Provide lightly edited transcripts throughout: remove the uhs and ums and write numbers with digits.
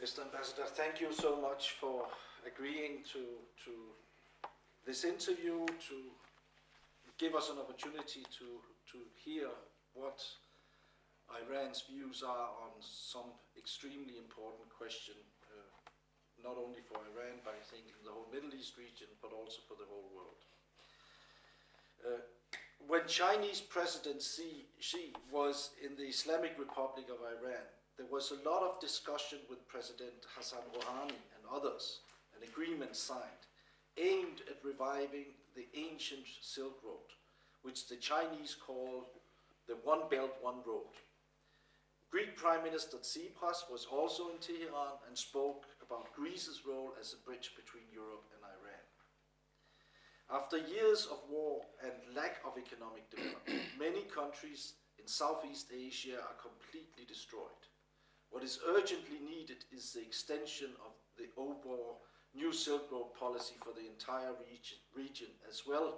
Mr. Ambassador, thank you so much for agreeing to this interview, to give us an opportunity to hear what Iran's views are on some extremely important question, not only for Iran, but I think in the whole Middle East region, but also for the whole world. When Chinese President Xi was in the Islamic Republic of Iran, there was a lot of discussion with President Hassan Rouhani and others, an agreement signed, aimed at reviving the ancient Silk Road, which the Chinese call the One Belt, One Road. Greek Prime Minister Tsipras was also in Tehran and spoke about Greece's role as a bridge between Europe and Iran. After years of war and lack of economic development, many countries in Southeast Asia are completely destroyed. What is urgently needed is the extension of the overall new Silk Road policy for the entire region as well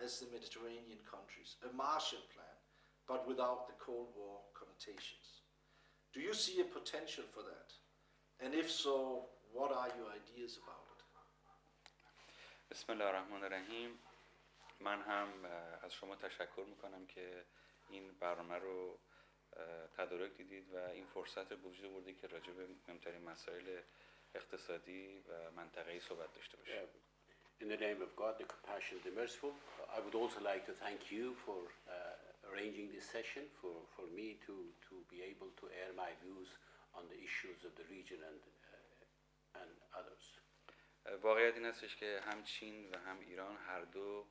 as the Mediterranean countries, a Marshall Plan, but without the Cold War connotations. Do you see a potential for that? And if so, what are your ideas about it? بسم الله الرحمن الرحیم. من هم از شما تشکر میکنم که این برنامه رو تدارک دیدید و این فرصت به وجود آورده که راجع به مهمترین مسائل اقتصادی و منطقه‌ای صحبت داشته باشیم. In the name of God, the compassionate, the merciful, I would also like to thank you for arranging this session, for me to be able to air my views on the issues of the region and others. واقعیت این هستش که هم چین و هم ایران هر دو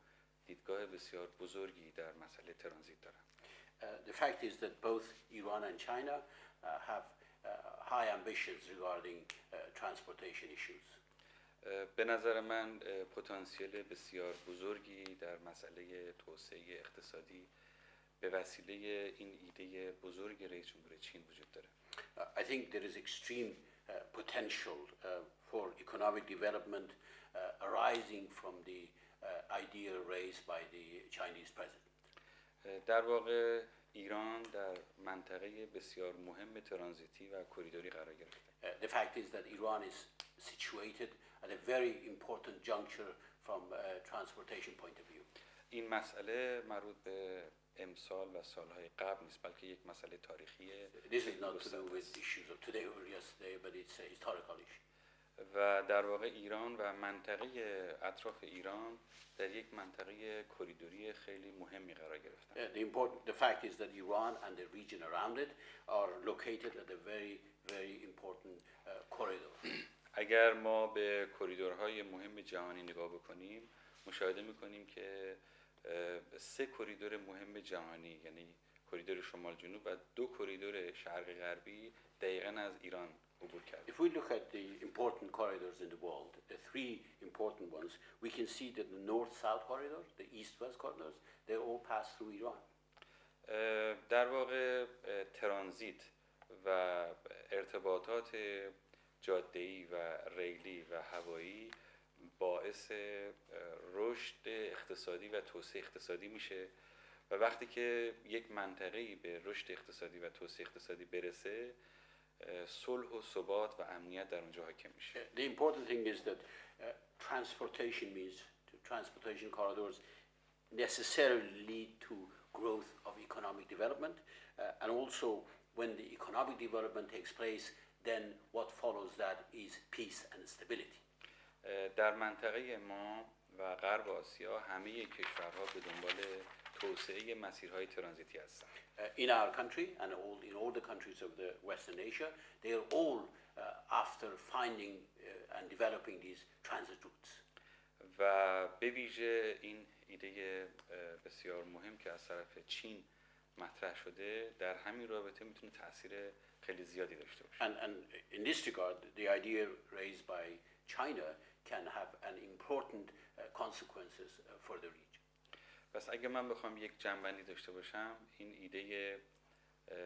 دیدگاه بسیار بزرگی در مسئله ترانزیت دارند. The fact is that both Iran and China have high ambitions regarding transportation issues. به نظر من پتانسیل بسیار بزرگی در مسئله توسعه اقتصادی به وسیله این ایده بزرگ رئیس جمهور چین وجود داره. I think there is extreme potential for economic development arising from the idea raised by the Chinese president. در واقع ایران در منطقه بسیار مهم ترانزیتی و کریدوری قرار گرفته. The fact is that Iran is situated at a very important juncture from a transportation point of view. این مسئله مربوط به امسال و سالهای قبل نیست، بلکه یک مسئله تاریخیه. This is not to do with issues of today or yesterday, but it's a historical issue. و در واقع ایران و منطقه اطراف ایران در یک منطقه کریدوری خیلی مهمی قرار گرفتن. The fact is that Iran and the region around it are located at a very important corridor. اگر ما به کریدورهای مهم جهانی نگاه بکنیم، مشاهده می‌کنیم که 3 کریدور مهم جهانی، یعنی کریدور شمال جنوب و 2 کریدور شرق غربی دقیقاً از ایران عبور کرده. If we look at the important corridors in the world, the 3 important ones, we can see that the north-south corridor, the east-west corridors, they all pass through Iran. در واقع ترانزیت و ارتباطات جاده‌ای و ریلی و هوایی باعث رشد اقتصادی و توسعه اقتصادی میشه و وقتی که یک منطقه‌ای به رشد اقتصادی و توسعه اقتصادی برسه، صلح و ثبات و امنیت در اونجا حاکم میشه. The important thing is that transportation corridors necessarily lead to growth of economic development, and also when the economic development takes place, then what follows that is peace and stability. در منطقه ما و غرب آسیا همه کشورها به دنبال توسعه مسیرهای ترانزیتی هستند. In our country and in all the countries of the Western Asia, they are all after finding and developing these transit routes. و به ویژه این ایده بسیار مهم که از طرف چین مطرح شده در همین رابطه میتونه تاثیر خیلی زیادی داشته باشه. And in this regard, the idea raised by China can have an important consequences for the region. پس اگه من بخوام یک جنبندی داشته باشم، این ایده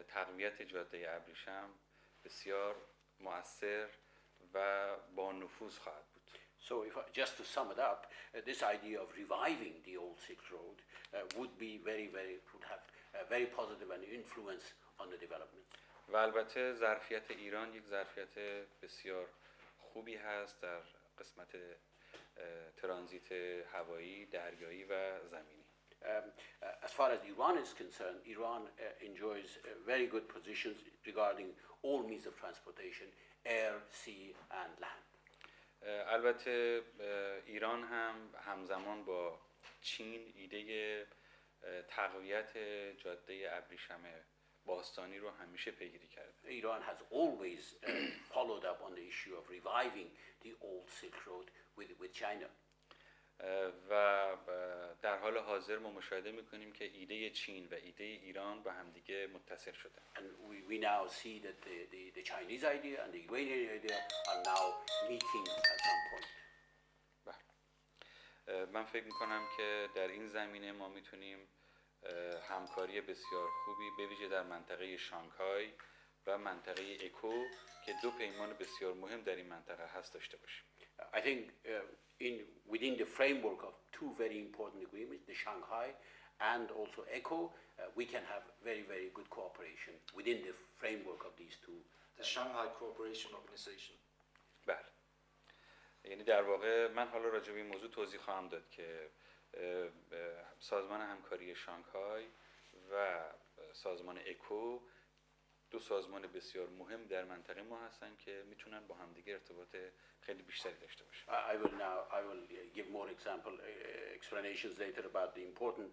تقویت جاده ابریشم بسیار مؤثر و با نفوذ خواهد بود. So just to sum it up, this idea of reviving the old Silk Road would have a very positive influence on the development. و البته ظرفیت ایران یک ظرفیت بسیار خوبی هست در قسمت ترانزیت هوایی، دریایی و زمینی. As far as Iran is concerned, Iran enjoys very good positions regarding all means of transportation, air, sea and land. البته ایران هم همزمان با چین ایده تقویت جاده ابریشم باستانی رو همیشه پیگیری کرده. Iran has always followed up on the issue of reviving the old Silk Road with China. و در حال حاضر ما مشاهده میکنیم که ایده چین و ایده ایران با همدیگه متصل شدن. And we now see that the Chinese idea and the Iranian idea are now meeting at some point. من فکر میکنم که در این زمینه ما میتونیم همکاری بسیار خوبی به ویژه در منطقه شانگهای و منطقه اکو که دو پیمان بسیار مهم در این منطقه هست داشته باشیم. I think within the framework of two very important agreements, the Shanghai and also ECO, we can have very good cooperation within the framework of these two. The Shanghai Cooperation Organization. بله. یعنی در واقع من حالا راجع به این موضوع توضیح خواهم داد که سازمان همکاری شانگهای و سازمان اکو دو سازمان بسیار مهم در منطقه ما هستن که میتونن با همدیگه ارتباط خیلی بیشتری داشته باشن. I will give more explanations later about the important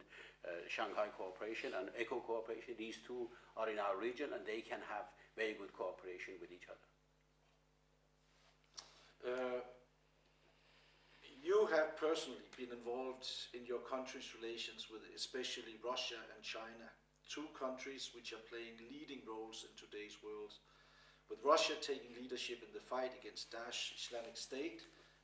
Shanghai cooperation and ECO cooperation. These two are in our region and they can have very good cooperation with each other. You have personally been involved in your country's relations with especially Russia and China, two countries which are playing leading roles in today's world, with Russia taking leadership in the fight against Daesh Islamic State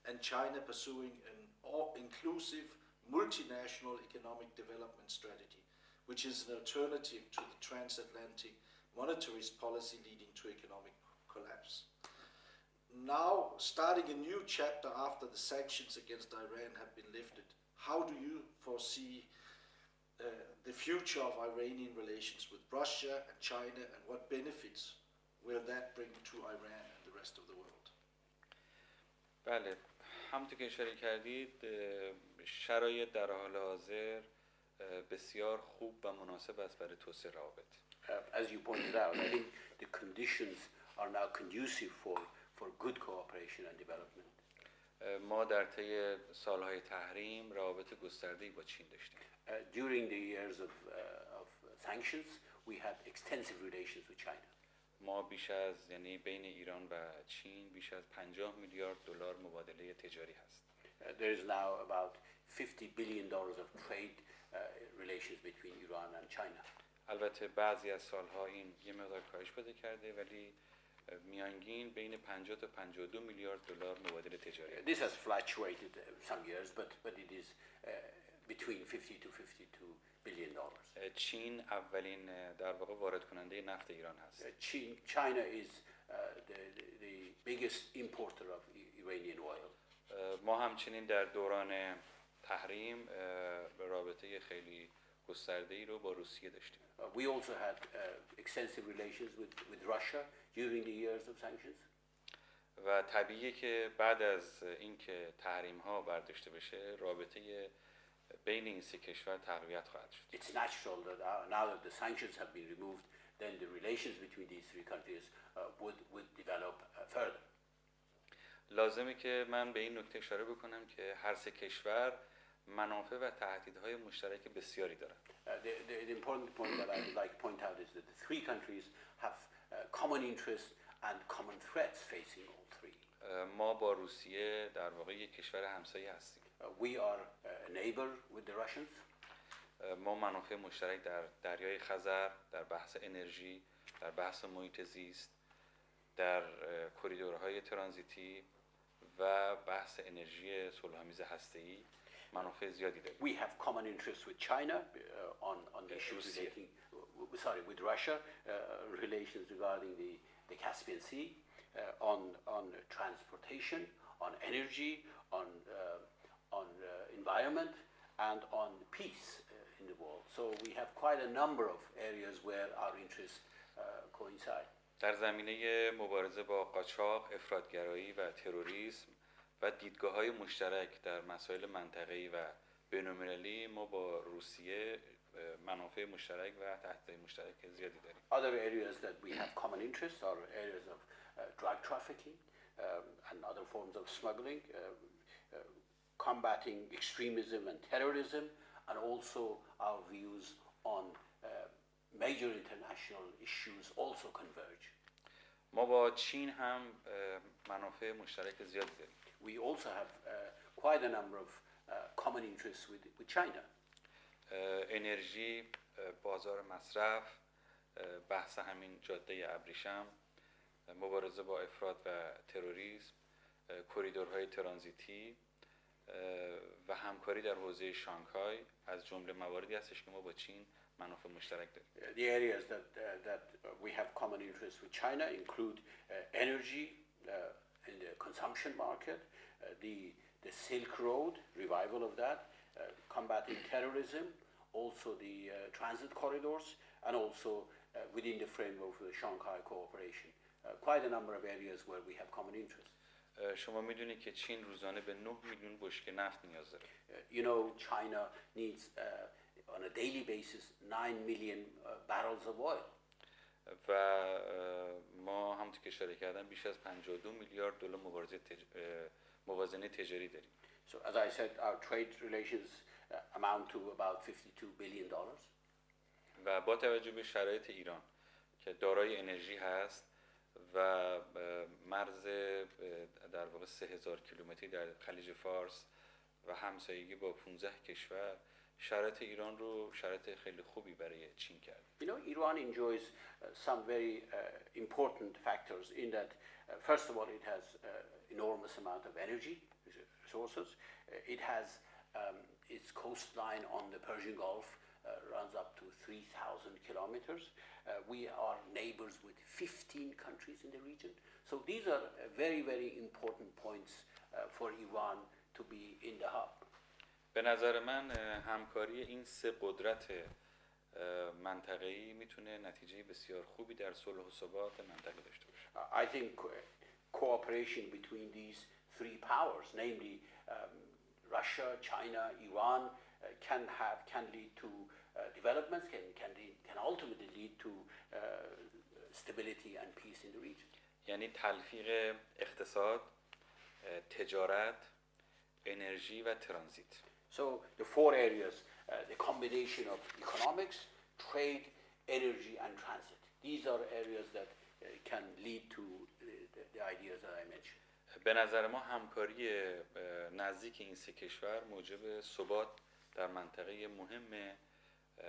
and China pursuing an all-inclusive multinational economic development strategy, which is an alternative to the transatlantic monetarist policy leading to economic collapse. Now, starting a new chapter after the sanctions against Iran have been lifted, how do you foresee the future of Iranian relations with Russia and China, and what benefits will that bring to Iran and the rest of the world? بله، همونطور که اشاره کردید شرایط در حال حاضر بسیار خوب و مناسب است برای توسعه روابط. As you pointed out, I think the conditions are now conducive for good cooperation and development. ما در طی سالهای تحریم روابط گسترده‌ای با چین داشتیم. During the years of sanctions, we had extensive relations with China. ما بیش از یعنی بین ایران و چین بیش از 50 میلیارد دلار مبادله تجاری هست. There is now about $50 billion of trade relations between Iran and China. البته بعضی از سالها این یه مقدار کاهش پیدا کرده ولی میانگین بین 50 تا 52 میلیارد دلار مبادله تجاری. This has fluctuated some years, but it is between 50 to 52 billion dollars. چین اولین در واقع وارد کننده نفت ایران هست. China is the biggest importer of Iranian oil. ما همچنین در دوران تحریم رابطه خیلی گسترده‌ای رو با روسیه داشتیم. We also had extensive relations with Russia during the years of sanctions. و طبیعیه که بعد از اینکه تحریم ها برداشته بشه رابطه بین این سه کشور تقویت خواهد شد. It's natural that now that the sanctions have been removed, then the relations between these three countries would develop further. لازمه که من به این نکته اشاره بکنم که هر سه کشور منافع و تهدیدهای مشترک بسیاری دارند. The important point that I would like to point out is that the three countries have common interests and common threats facing all three. ما با روسیه در واقع یک کشور همسایه هستیم. We are a neighbor with the Russians. ما منافع مشترک در دریای خزر، در بحث انرژی، در بحث محیط زیست، در کریدورهای ترانزیتی و بحث انرژی صلح‌آمیز هسته‌ای منافع زیادی داریم. We have common interests with China on the issues relating, with Russia, relations regarding the Caspian Sea, on transportation, on energy, on environment, and on peace in the world. So we have quite a number of areas where our interests coincide. در زمینه مبارزه با قاچاق، افراطگرایی و تروریسم و دیدگاه‌های مشترک در مسائل منطقه‌ای و بین‌المللی ما با روسیه منافع مشترک و تحت مشترک زیادی داریم. Other areas that we have common interest are areas of drug trafficking and other forms of smuggling, combating extremism and terrorism, and also our views on major international issues also converge. ما با چین هم منافع مشترک زیادی داریم. We also have quite a number of common interests with China. انرژی، بازار مصرف، بحث همین جاده ابریشم، مبارزه با افراط و تروریسم، کریدورهای ترانزیتی و همکاری در حوزه شانگهای از جمله مواردی هستش که ما با چین منافع مشترک داریم. The areas that we have common interests with China include energy in the consumption market, the Silk Road, revival of that, combating terrorism, also the transit corridors, and also within the framework of the Shanghai Cooperation. Quite a number of areas where we have common interests. شما میدونید که چین روزانه به 9 میلیون بشکه نفت نیاز داره. You know, China needs on a daily basis 9 million barrels of oil. و ما همونطور که اشاره کردم بیش از 52 میلیارد دلار موازنه تجاری داریم. So as I said, our trade relations amount to about $52 billion. و با توجه به شرایط ایران که دارای انرژی هست و مرز در واقع 3000 کیلومتری در خلیج فارس و همسایگی با 15 کشور، شرایط ایران رو شرایط خیلی خوبی برای چین کرد. You know, Iran enjoys some very important factors in that, first of all, it has enormous amount of energy resources. It has its coastline on the Persian Gulf runs up to 3,000 kilometers. We are neighbors with 15 countries in the region. So these are very, very important points for Iran to be in the hub. به نظر من همکاری این سه قدرت منطقه‌ای میتونه نتیجه بسیار خوبی در صلح و ثبات منطقه داشته باشه. I think cooperation between these three powers, namely Russia, China, Iran, can lead to developments, can ultimately lead to stability and peace in the region. یعنی تلفیق اقتصاد، تجارت، انرژی و ترانزیت. So the four areas, the combination of economics, trade, energy, and transit. These are areas that can lead to the ideas that I mentioned. به نظر ما همکاری نزدیک این سه کشور موجب ثبات در منطقه مهم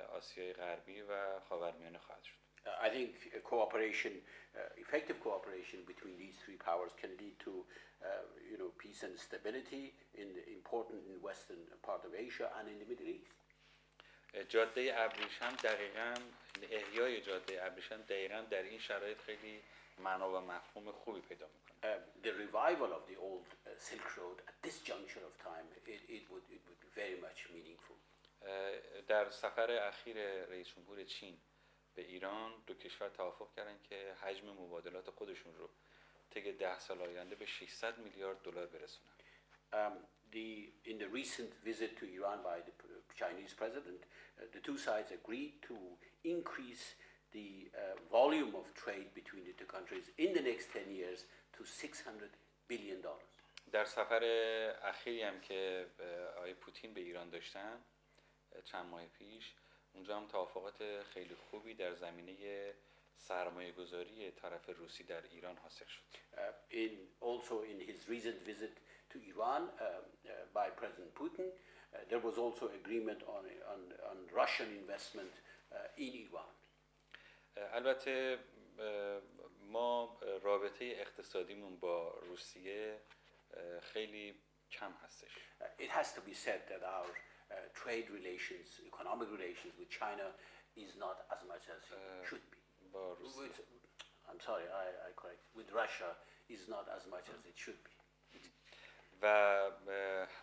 آسیای غربی و خاورمیانه خواهد شد. I think cooperation, effective cooperation between these three powers can lead to, peace and stability in the important in western part of Asia and in the Middle East. جاده ابریشم دقیقاً احیای جاده ابریشم دقیقاً در این شرایط خیلی معنا و مفهوم خوبی پیدا میکنه. The revival of the old Silk Road at this juncture of time, it would be very much meaningful. در سفر اخیر رئیس جمهور چین به ایران دو کشور توافق کردن که حجم مبادلات خودشون رو طی 10 سال آینده به 600 میلیارد دلار برسونن. In the recent visit to Iran by the Chinese president, the two sides agreed to increase the volume of trade between the two countries in the next 10 years to $600 billion. در سفر اخیری هم که آقای پوتین به ایران داشتن چند ماه پیش، اونجا هم توافقات خیلی خوبی در زمینه سرمایه گذاری طرف روسی در ایران حاصل شد. Also in his recent visit to Iran by President Putin, there was also agreement on Russian investment in Iran. البته ما رابطه اقتصادیمون با روسیه خیلی کم هستش. It has to be said that our trade relations, economic relations with China is not as much as it should be. با روسیه. I'm sorry, I correct. With Russia is not as much as it should be. و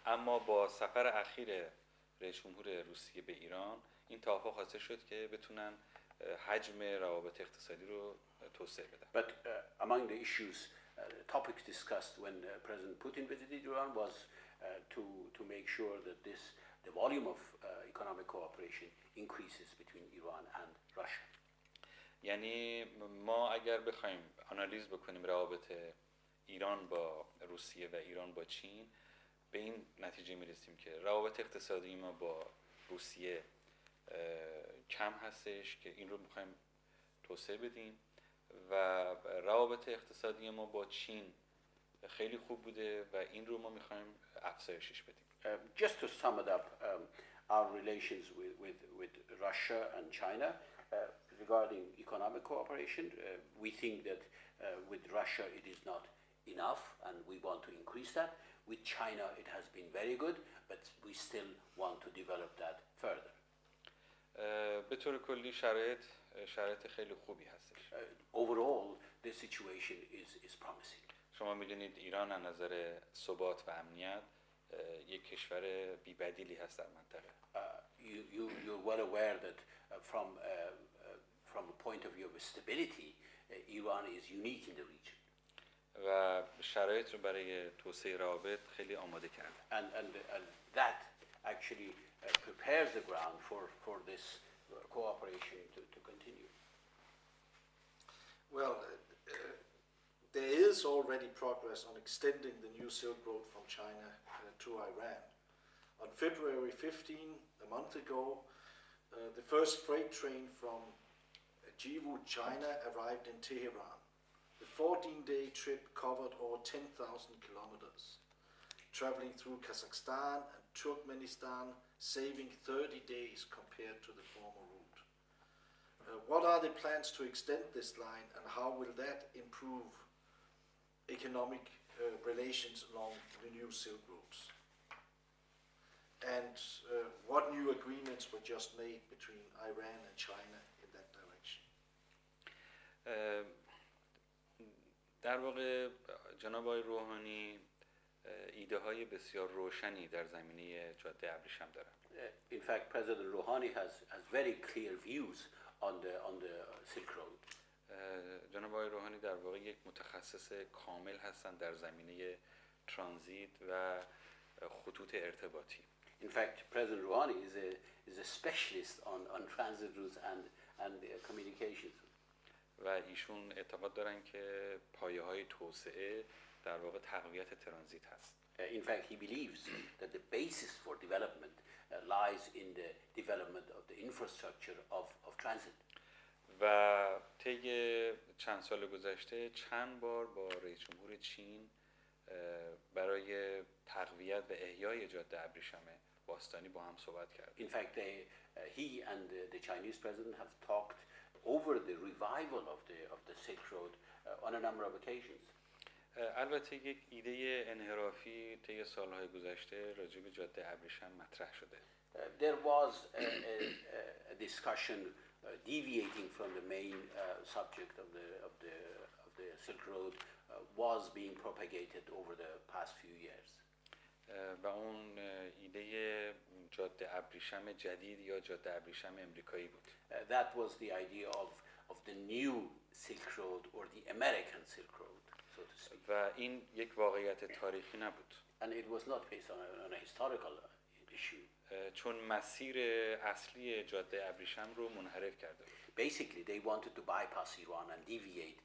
اما با سفر اخیر رئیس جمهور روسیه به ایران این توافق حاصل شد که بتونن حجم روابط اقتصادی رو توسعه بدن. But among the issues, topics discussed when President Putin visited Iran was to make sure that the volume of economic cooperation increases between Iran and Russia. یعنی ما اگر بخوایم آنالیز بکنیم روابط ایران با روسیه و ایران با چین، به این نتیجه میرسیم که روابط اقتصادی ما با روسیه کم هستش که این رو میخوایم توسعه بدیم و روابط اقتصادی ما با چین خیلی خوب بوده و این رو ما میخوایم افزایشش بدیم. Just to sum it up, our relations with Russia and China regarding economic cooperation, we think that with Russia it is not enough and we want to increase that. With China it has been very good, but we still want to develop that further. به طور کلی شرایط خیلی خوبی هستش. Overall, the situation is promising. شما میدونید ایران از نظر ثبات و امنیت یک کشور بی‌بدیلی هست در منطقه. You're well aware that from a point of view of stability, Iran is unique in the region. و شرایط رو برای توسعه روابط خیلی آماده کرده. And that actually prepares the ground for this cooperation to continue. Well, there is already progress on extending the new Silk Road from China to Iran. On February 15, a month ago, the first freight train from Jiwu, China, arrived in Tehran. The 14-day trip covered over 10,000 kilometers, traveling through Kazakhstan and Turkmenistan, saving 30 days compared to the former route. What are the plans to extend this line, and how will that improve economic relations along the new Silk routes? And what new agreements were just made between Iran and China in that direction? در واقع جناب آقای روحانی ایده های بسیار روشنی در زمینه جاده ابریشم دارن. In fact, President Rouhani has very clear views on the Silk Road. جناب آقای روحانی در واقع یک متخصص کامل هستند در زمینه ترانزیت و خطوط ارتباطی. In fact, President Rouhani is a specialist on transit routes and communications. و ایشون اعتقاد دارن که پایه‌های توسعه در واقع تقویت ترانزیت هست. In fact, he believes that the basis for development lies in the development of the infrastructure of transit. و طی چند سال گذشته چند بار با رئیس جمهور چین برای تقویت و احیای جاده ابریشم باستانی با هم صحبت کرد. In fact, he and the Chinese president have talked over the revival of the Silk Road on a number of occasions. البته یک ایده انحرافی طی سالهای گذشته راجع به جاده ابریشم مطرح شده. There was a discussion deviating from the main subject of the Silk Road was being propagated over the past few years. و اون ایده جاده ابریشم جدید یا جاده ابریشم امریکایی بود. That was the idea of the new Silk Road or the American Silk Road, so to speak. و این یک واقعیت تاریخی نبود. And it was not based on a historical issue. چون مسیر اصلی جاده ابریشم رو منحرف کرده بود. Basically, they wanted to bypass Iran and deviate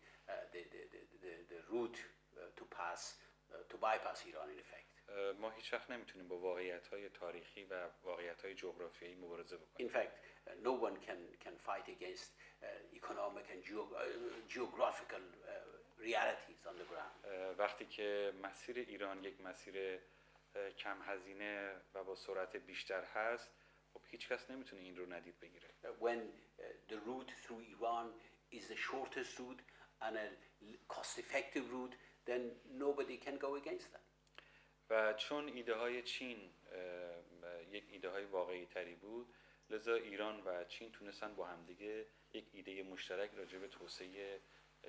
the route to bypass Iran in effect. ما هیچ وقت نمیتونیم با واقعیت‌های تاریخی و واقعیت‌های جغرافیایی مبارزه بکنیم. In fact, no one can fight against economic and geographical realities on the ground. وقتی که مسیر ایران یک مسیر کم هزینه و با سرعت بیشتر هست، خب هیچ کس نمیتونه این رو ندید بگیره. When the route through Iran is the shortest route and a cost-effective route, then nobody can go against that. و چون ایده های چین یک ایده های واقعی تری بود، لذا ایران و چین تونستن با همدیگه یک ایده مشترک راجع به توسعه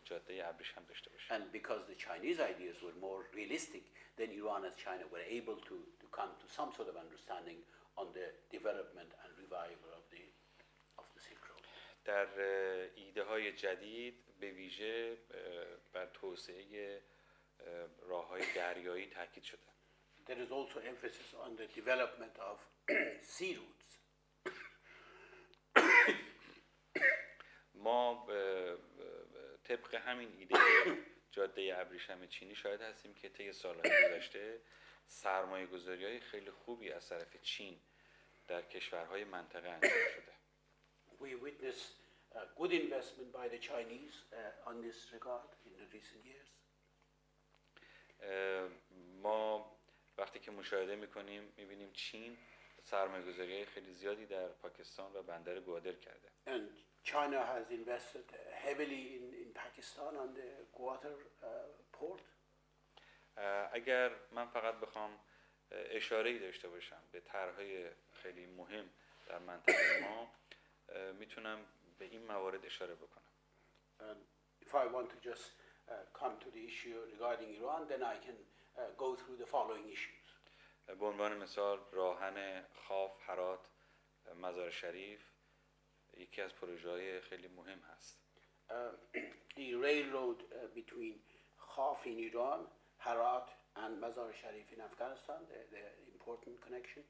جاده ابریشم داشته باشن. And because the Chinese ideas were more realistic, then Iran and China were able to come to some sort of understanding on the development and revival of the Silk Road. در ایده های جدید به ویژه بر توسعه راه های دریایی تاکید شده. There is also emphasis on the development of sea routes. ما طبق همین ایده جاده ابریشم چینی شاهد هستیم که طی سالهای گذشته سرمایه گذاری خیلی خوبی از طرف چین در کشورهای منطقه انجام شده. We witness good investment by the Chinese on this regard in the recent years. ما وقتی که مشاهده میکنیم میبینیم چین سرمایه گذاری خیلی زیادی در پاکستان و بندر گوادر کرده. And China has invested heavily in Pakistan on the Gwadar port. اگر من فقط بخوام اشاره‌ای داشته باشم به طرح‌های خیلی مهم در منطقه ما، میتونم به این موارد اشاره بکنم. If I want to just come to the issue regarding Iran, then I can go through the following issues. به عنوان مثال راهن خاف، هرات، مزار شریف یکی از پروژه‌های خیلی مهم هست. The railroad between Khaf in Iran, Herat and Mazar Sharif in Afghanistan, the important connection.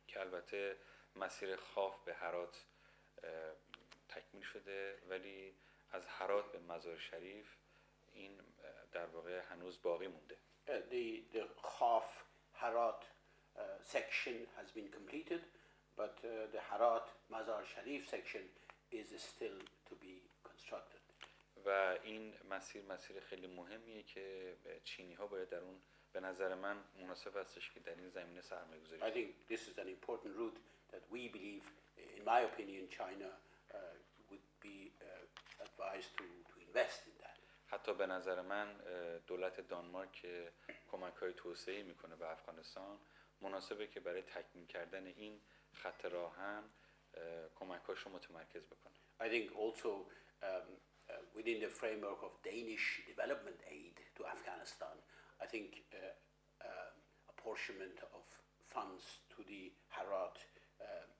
که البته مسیر خاف به هرات تکمیل شده، ولی از هرات به مزار شریف این در واقع هنوز باقی مونده. The Khaf Herat section has been completed, but the Herat Mazar Sharif section is still to be constructed. و این مسیر خیلی مهمیه که چینی ها باید در اون به نظر من مناسب هستش که در این زمینه سرمایه گذاری I think this is an important route that we believe, in my opinion, China would be advised to invest in that. حتی به نظر من دولت دانمارک که کمک‌های توسعه‌ای میکنه به افغانستان مناسبه که برای تکمیل کردن این خط راهن کمک‌هاشو متمرکز بکنه. I think also within the framework of Danish development aid to Afghanistan, I think apportionment of funds to the Herat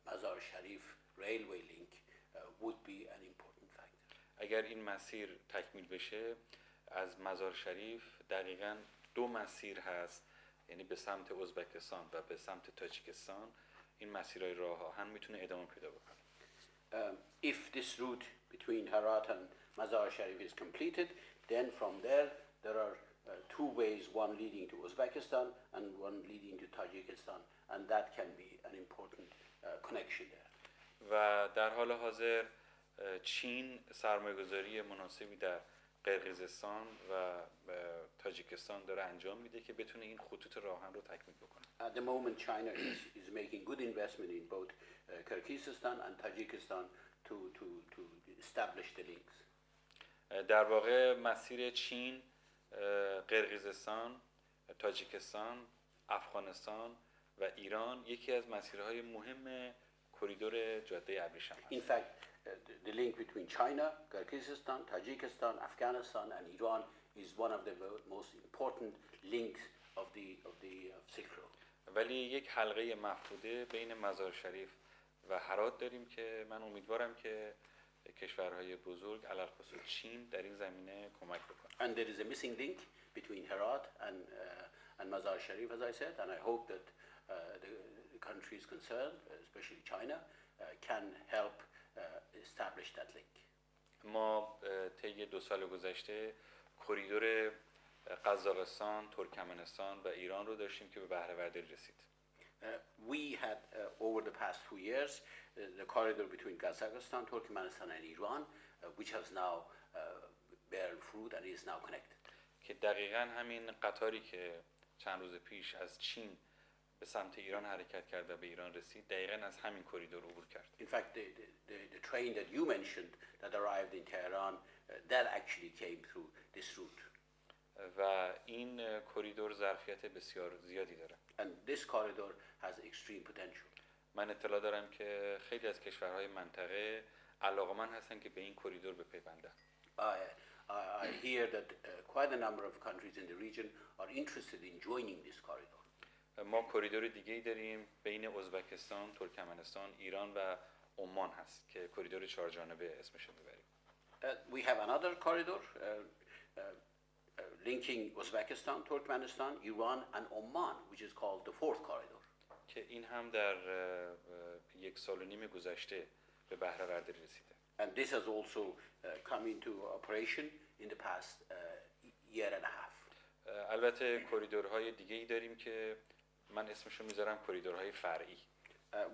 Mazar Sharif railway link would be an important factor. اگر این مسیر تکمیل بشه از مزار شریف دقیقاً دو مسیر هست، یعنی به سمت ازبکستان و به سمت تاجیکستان این مسیرهای راه آهن میتونه ادامه پیدا بکنه. If this route between Herat and Mazar Sharif is completed, then from there are two ways, one leading to Uzbekistan and one leading to Tajikistan, and that can be an important connection there. و در حال حاضر چین سرمایه‌گذاری مناسبی در قرقیزستان و تاجیکستان داره انجام میده که بتونه این خطوط راهن رو تکمیل بکنه. At the moment, China is making good investment in both Kyrgyzstan and Tajikistan to establish the links. در واقع مسیر چین، قرقیزستان، تاجیکستان، افغانستان و ایران یکی از مسیرهای مهم کریدور جاده ابریشم است. In fact, the link between China, Kyrgyzstan, Tajikistan, Afghanistan and Iran is one of the most important links of the Silk Road. ولی یک حلقه مفقوده بین مزار شریف و هرات داریم که من امیدوارم که کشورهای بزرگ علل خصوص چین در این زمینه کمک بکنه. And there is a missing link between Herat and Mazar Sharif, as I said, and I hope that the countries concerned, especially China, can help establish that link. ما طی 2 سال گذشته کریدور قزاقستان، ترکمنستان و ایران رو داشتیم که به بهره برداری رسید. We had over the past 2 years the corridor between Kazakhstan, Turkmenistan and Iran, which has now bear fruit and is now connected. که دقیقاً همین قطاری که چند روز پیش از چین به سمت ایران حرکت کرد و به ایران رسید دقیقاً از همین کریدور عبور کرد. In fact, the train that you mentioned that arrived in Tehran, that actually came through this route. و این کریدور ظرفیت بسیار زیادی داره. And this corridor has extreme potential. من اطلاع دارم که خیلی از کشورهای منطقه علاقه‌مند هستن که به این کریدور بپیوندن. I hear that quite a number of countries in the region are interested in joining this corridor. ما کریدور دیگه‌ای داریم بین ازبکستان، ترکمنستان، ایران و عمان هست که کریدور 4 جانبه اسمش رو میبریم. We have another corridor linking Uzbekistan, Turkmenistan, Iran, and Oman, which is called the fourth corridor. که این هم در 1 سال و نیم گذشته به بهره برداری رسیده. And this has also come into operation in the past year and a half. البته کریدورهای دیگه ای داریم که من اسمشو میذارم کریدورهای فرعی.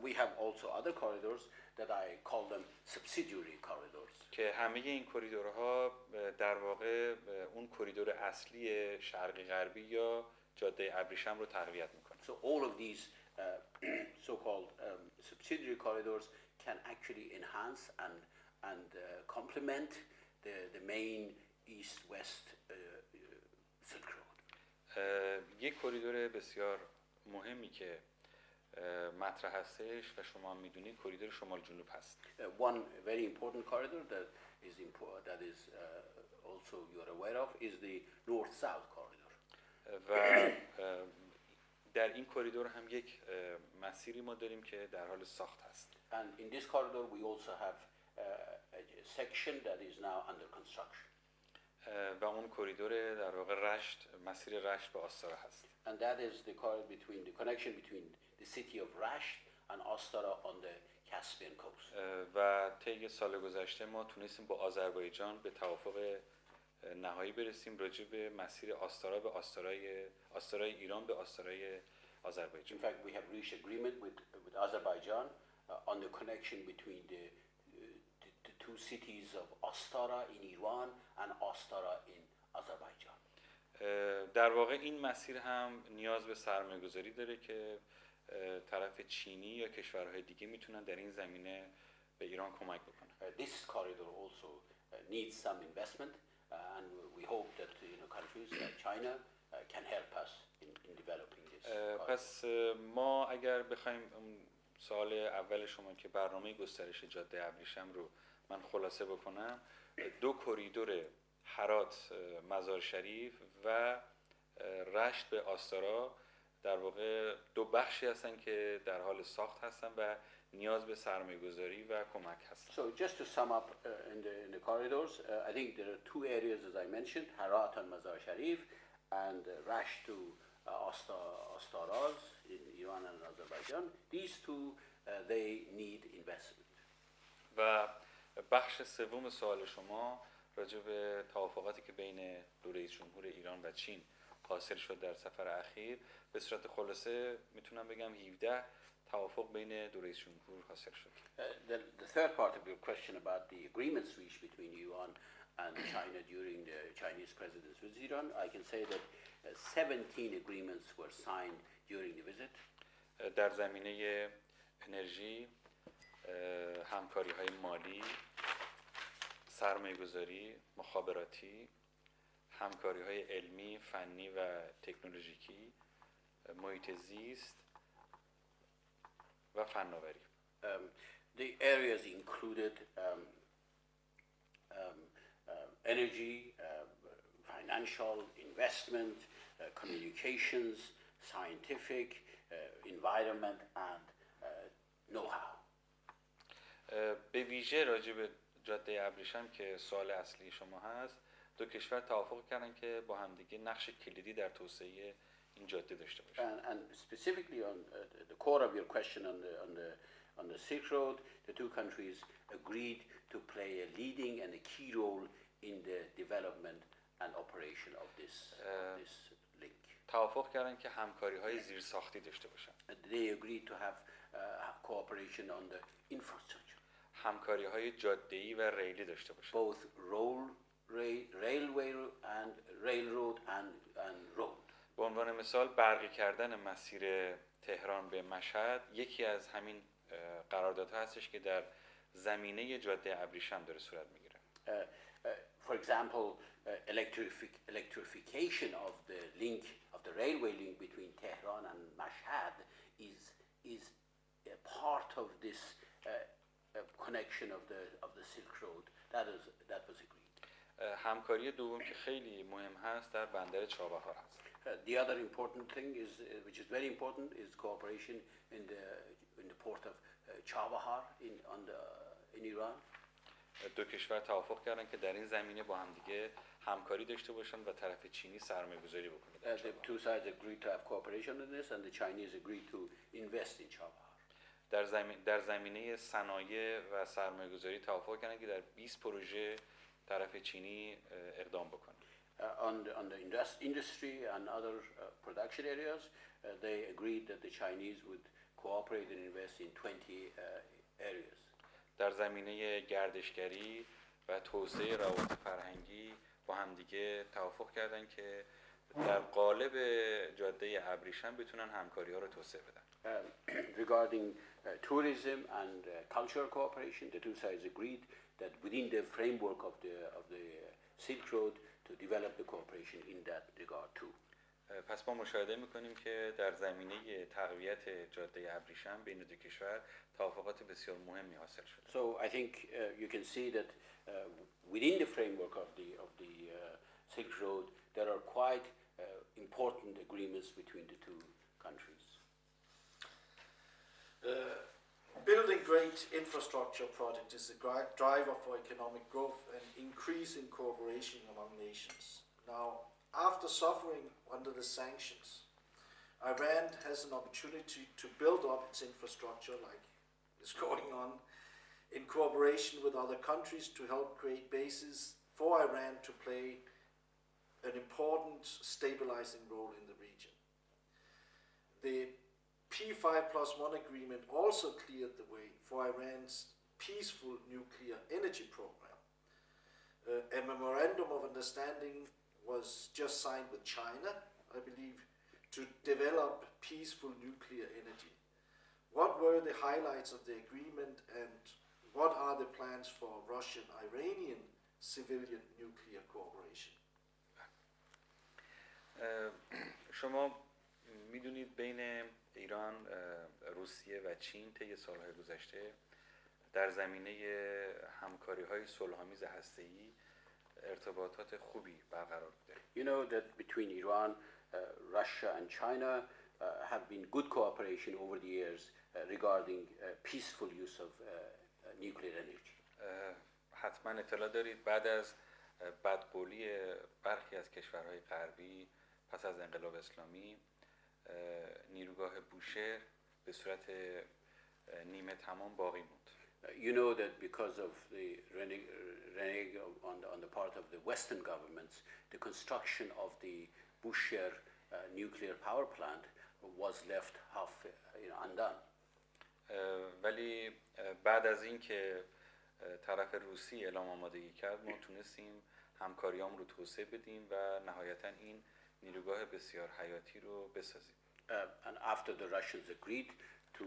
We have also other corridors that I call them subsidiary corridors. که همه این کریدورها در واقع اون کریدور اصلی شرقی غربی یا جاده ابریشم رو تقویت میکنه. So all of these so-called subsidiary corridors can actually enhance and complement the main east-west Silk Road. یک کریدور بسیار مهمی که مطرح هستش و شما هم میدونید کریدور شمال جنوب هست. One very important corridor that is also you're aware of is the north-south corridor. و در این کریدور هم یک مسیری ما داریم که در حال ساخت هست. And in this corridor we also have a section that is now under construction. و اون کریدور در واقع رشت، مسیر رشت به آستارا هست. And that is the corridor the connection between the city of Rasht and Astara on the Caspian coast. و طی سال گذشته ما تونستیم با آذربایجان به توافق نهایی برسیم راجع به مسیر آستارا به آستارای ایران به آستارای آذربایجان. In fact, we have reached agreement with Azerbaijan on the connection between the two cities of Astara in Iran and Astara in Azerbaijan. در واقع این مسیر هم نیاز به سرمایه‌گذاری داره که طرف چینی یا کشورهای دیگه میتونن در این زمینه به ایران کمک بکنن. This corridor also needs some investment and we hope that countries like China can help us in developing this corridor. پس ما اگر بخوایم سوال اول شما که برنامه گسترش جاده ابریشم رو من خلاصه بکنم، 2 کریدور هرات مزار شریف و رشت به آستارا در واقع 2 بخشی هستن که در حال ساخت هستن و نیاز به سرمایه‌گذاری و کمک هستن. So just to sum up in the corridors, I think there are 2 areas as I mentioned, Herat and Mazar Sharif, and Rasht to Astaraz in Iran and Azerbaijan. These 2 they need investment. و بخش سوم سوال شما راجع به توافقاتی که بین رئیس جمهور ایران و چین حاصل شد در سفر اخیر، به صورت خلاصه میتونم بگم 17 توافق بین دو رئیس جمهور حاصل شد. The third part of your question about the agreements reached between Iran and China during the Chinese president's visit Iran, I can say that 17 agreements were signed during the visit. در زمینه انرژی، همکاری‌های مالی، سرمایه‌گذاری، مخابراتی، همکاری‌های علمی، فنی و تکنولوژیکی، محیط زیست و فناوری. The areas included energy, financial, investment, communications, scientific, environment and know-how. به ویژه راجع به جاده ابریشم که سوال اصلی شما هست، دو کشور توافق کردن که با همدیگه نقش کلیدی در توسعه این جاده داشته باشن. And specifically on the core of your question on the Silk Road, the two countries agreed to play a leading and a key role in the development and operation of this link. توافق کردن که همکاری‌های زیرساختی داشته باشن. They agreed to have cooperation on the infrastructure. همکاری‌های جاده‌ای و ریلی داشته باشن. Both railway and railroad and road. به عنوان مثال برقی کردن مسیر تهران به مشهد یکی از همین قراردادها هستش که در زمینه جاده ابریشم داره صورت میگیره. For example, electrification of the link of the railway link between Tehran and Mashhad is a part of this connection of the Silk Road that was agreed. همکاری دوم که خیلی مهم هست در بندر چابهار هست. The other important thing is which is very important is cooperation in the port of Chabahar in Iran. دو کشور توافق کردن که در این زمینه با همدیگه همکاری داشته باشن و طرف چینی سرمایه‌گذاری بکنه در The چابهار. two sides agreed to have cooperation on this, and the Chinese agreed to invest in Chabahar. در زمینه صنایع و سرمایه‌گذاری توافق کردن که در 20 پروژه طرف چینی اقدام بکنه. On the industry and other production areas, they agreed that the Chinese would cooperate and invest in 20 areas. در زمینه گردشگری و توسعه روابط فرهنگی با همدیگه توافق کردن که در قالب جاده ابریشم بتونن همکاری ها رو توسعه بدن. Regarding tourism and cultural cooperation, the two sides agreed that within the framework of the Silk Road to develop the cooperation in that regard too. پس ما مشاهده میکنیم که در زمینه تقویت جاده ابریشم بین دو کشور توافقات بسیار مهمی حاصل شد. So I think you can see that within the framework of the Silk Road, there are quite important agreements between the two countries. Building great infrastructure project is a driver for economic growth and increase in cooperation among nations. Now, after suffering under the sanctions, Iran has an opportunity to build up its infrastructure like is going on in cooperation with other countries to help create bases for Iran to play an important stabilizing role in the region. The P5+1 agreement also cleared the way for Iran's peaceful nuclear energy program. A memorandum of understanding was just signed with China, I believe, to develop peaceful nuclear energy. What were the highlights of the agreement and what are the plans for Russian-Iranian civilian nuclear cooperation? شما میدونید بین ایران، روسیه و چین طی سالهای گذشته در زمینه همکاری‌های صلح‌آمیز هسته‌ای ارتباطات خوبی برقرار بوده. You know that between Iran, Russia and China have been good cooperation over the years regarding peaceful use of nuclear energy. حتما اطلاع دارید بعد از بدقولی برخی از کشورهای غربی پس از انقلاب اسلامی نیروگاه بوشهر به صورت نیمه تمام باقی موند. You know that because of the renege on the part of the Western governments, the construction of the Bushehr nuclear power plant was left half undone. ولی بعد از اینکه طرف روسی اعلام آمادگی کرد ما تونستیم همکاریام رو توسعه بدیم و نهایتا این نیروگاه بسیار حیاتی رو بسازیم. And after the Russians agreed to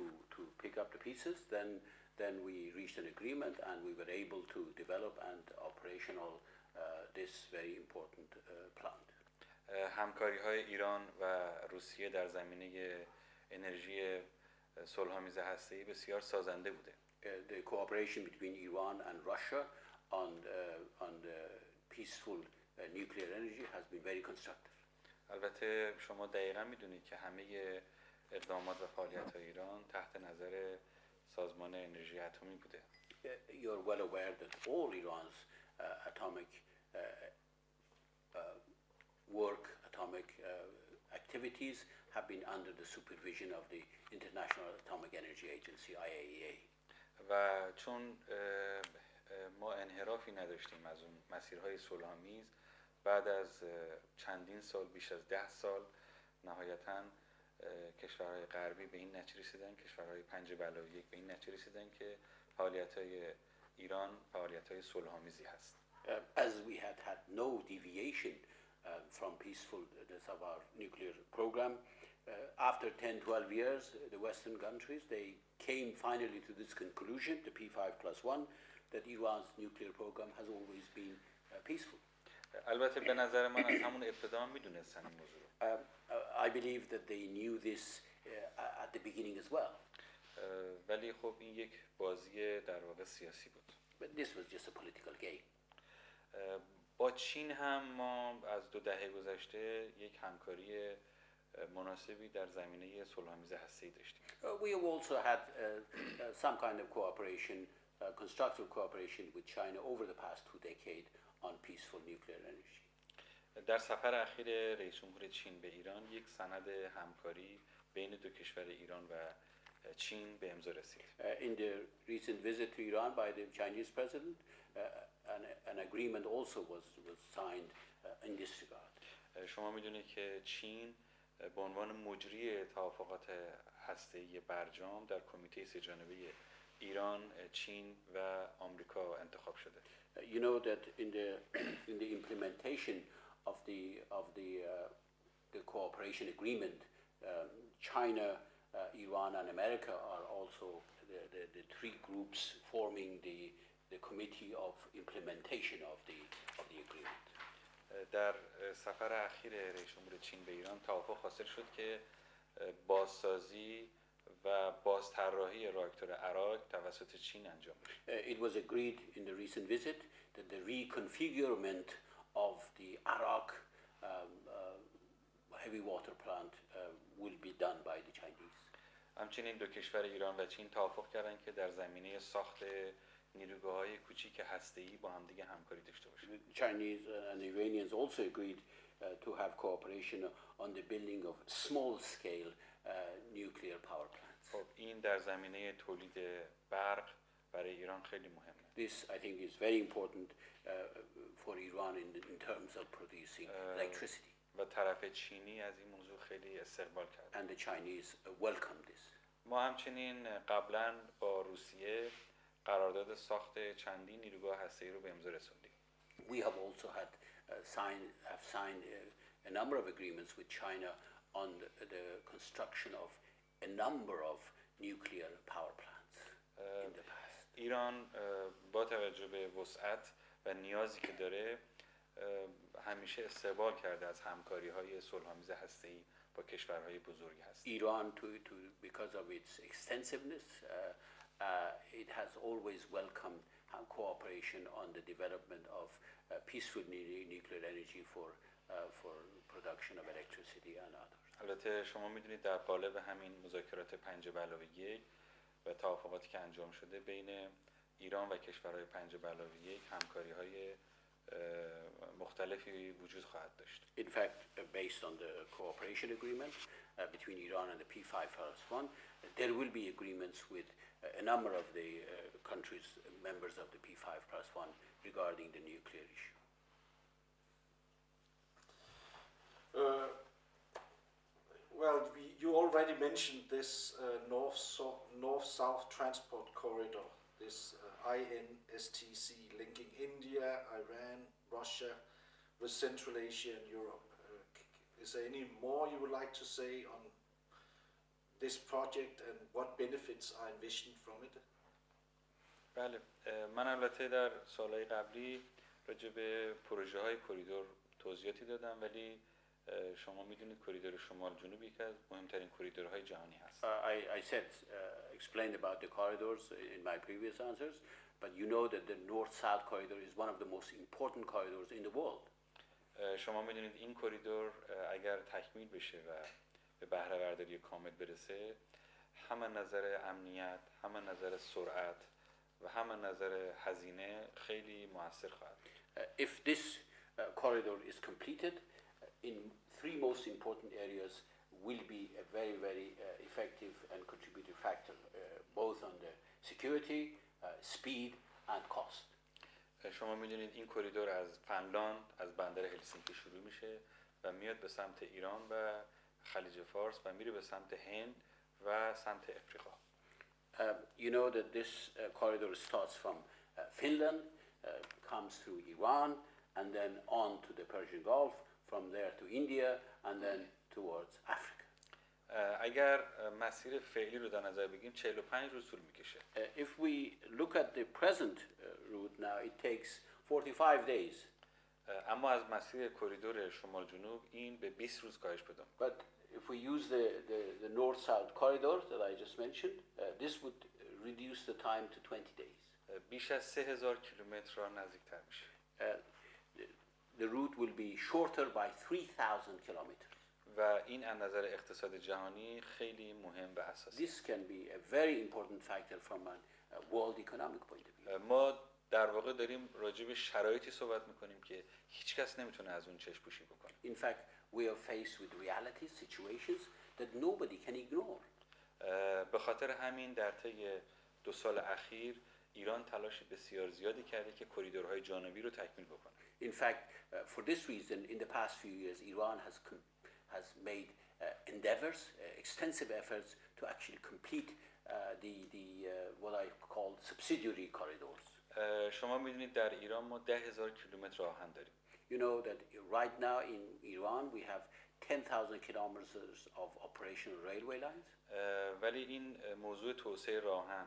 pick up the pieces, then we reached an agreement and we were able to develop and operational this very important plant. همکاری‌های ایران و روسیه در زمینه انرژی صلح‌آمیز هسته‌ای بسیار سازنده بوده. The cooperation between Iran and Russia on the peaceful nuclear energy has been very constructive. البته شما دقیقا میدونید که همه اقدامات و فعالیت‌های ایران تحت نظر سازمان انرژی اتمی بوده. You're well aware that all Iran's atomic work, atomic activities have been under the supervision of the International Atomic Energy Agency, IAEA. و چون ما انحرافی نداشتیم از اون مسیرهای صلح‌آمیز بعد از چندین سال بیش از 10 سال نهایتاً کشورهای غربی به این نتیجه رسیدن، کشورهای 5 به علاوه 1 به این نتیجه رسیدن که فعالیت‌های ایران فعالیت‌های صلح‌آمیزی هست. As we had no deviation from peacefulness of our nuclear program, after 10-12 years, the Western countries, they came finally to this conclusion, the P5+1, that Iran's nuclear program has always been peaceful. البته به نظر من از همون ابتدا هم میدونستن این موضوع. I believe that they knew this at the beginning as well. ولی خب این یک بازی در واقع سیاسی بود. But this was just a political game. با چین هم ما از 2 دهه گذشته یک همکاری مناسبی در زمینه صلح‌آمیز هسته‌ای داشتیم. We have also had some kind of cooperation, constructive cooperation with China over the past 2 decades on peaceful nuclear energy. در سفر اخیر رئیس جمهور چین به ایران یک سند همکاری بین دو کشور ایران و چین به امضا رسید. In the recent visit to Iran by the Chinese president, an agreement also was signed in this regard. شما میدونید که چین به عنوان مجری توافقات هسته‌ای برجام در کمیته سه‌جانبه ایران، چین و آمریکا انتخاب شده. You know that in the implementation of the cooperation agreement, China, Iran, and America are also the three groups forming the committee of implementation of the agreement. در سفر اخیر رئیس جمهور چین به ایران توافق حاصل شد که بازسازی و بازطراحی راکتور اراک توسط چین انجام بشه. It was agreed in the recent visit that the reconfigurement of the Arak heavy water plant will be done by the Chinese. همچنین دو کشور ایران و چین توافق کردند که در زمینه ساخت نیروگاه‌های کوچیک هسته‌ای با همدیگه همکاری داشته باشند. The Chinese and the Iranians also agreed to have cooperation on the building of small-scale nuclear power plants. خب این در زمینه تولید برق برای ایران خیلی مهمه. This, I think, is very important for Iran in terms of producing electricity. و طرف چینی از این موضوع خیلی استقبال کرد. And the Chinese welcomed this. ما همچنین قبلا با روسیه قرارداد ساخت چندین نیروگاه هسته‌ای رو به امضا رسوندیم. We have also signed a number of agreements with China on the construction of a number of nuclear power plants in the past. ایران با توجه به وسعت و نیازی که داره همیشه استقبال کرده از همکاری‌های صلح‌آمیز هسته‌ای با کشورهای بزرگ هسته‌ای. Iran, because of its extensiveness, it has always welcomed cooperation on the development of peaceful nuclear energy for production of electricity and others. البته شما میدونید در قالب همین مذاکرات 5+1 و توافقاتی که انجام شده بین ایران و کشورهای 5+1 همکاری‌های مختلفی وجود خواهد داشت. In fact, based on the cooperation agreement between Iran and the P5+1, there will be agreements with a number of the countries, members of the P5+1, regarding the nuclear issue. Well, you already mentioned this north-south transport corridor, this INSTC linking India, Iran, Russia, with Central Asia and Europe. Is there any more you would like to say on this project and what benefits are envisioned from it? بله، من البته در سالهای قبلی راجع به پروژه های کریدور توضیحاتی دادم، ولی شما میدونید کریدور شمال جنوب یکی از مهمترین کریدورهای جهانی هست. I explained about the corridors in my previous answers, but you know that the north-south corridor is one of the most important corridors in the world. شما میدونید این کریدور اگر تکمیل بشه و به بهره برداری کامل برسه، هم از نظر امنیت، هم از نظر سرعت و هم از نظر هزینه خیلی موثر خواهد بود. If this corridor is completed, in three most important areas will be a very, very effective and contributing factor, both on the security, speed and cost. شما میدونید این کریدور از فنلاند، از بندر هلسینکی شروع میشه و میاد به سمت ایران و خلیج فارس و میره به سمت هند و سمت افریقا. You know that this corridor starts from Finland, comes through Iran, and then on to the Persian Gulf, from there to India, and then towards Africa. اگر مسیر فعلی رو در نظر بگیریم 45 روز طول میکشه. If we look at the present route now, it takes 45 days. اما از مسیر کریدور شمال جنوب این به 20 روز کاهش پیدا میکنه. But if we use the north-south corridor that I just mentioned, this would reduce the time to 20 days. بیش از 3000 کیلومتر راه نزدیکتر میشه. The route will be shorter by 3,000 kilometers. و این از نظر اقتصاد جهانی خیلی مهم و اساسی. This can be a very important factor from a world economic point of view. ما در واقع داریم راجع به شرایطی صحبت میکنیم که هیچ کس نمیتونه از اون چشم پوشی بکنه. In fact, we are faced with realities, situations that nobody can ignore. به خاطر همین در طی 2 سال اخیر ایران تلاش بسیار زیادی کرده که کریدورهای جانبی رو تکمیل بکنه. In fact, for this reason, in the past few years, Iran has made endeavors, extensive efforts to actually complete what I call subsidiary corridors. شما میدونید در ایران ما 10,000 کیلومتر آهن داریم. You know that right now in Iran we have 10,000 kilometers of operational railway lines. ولی این موضوع توسعه راهن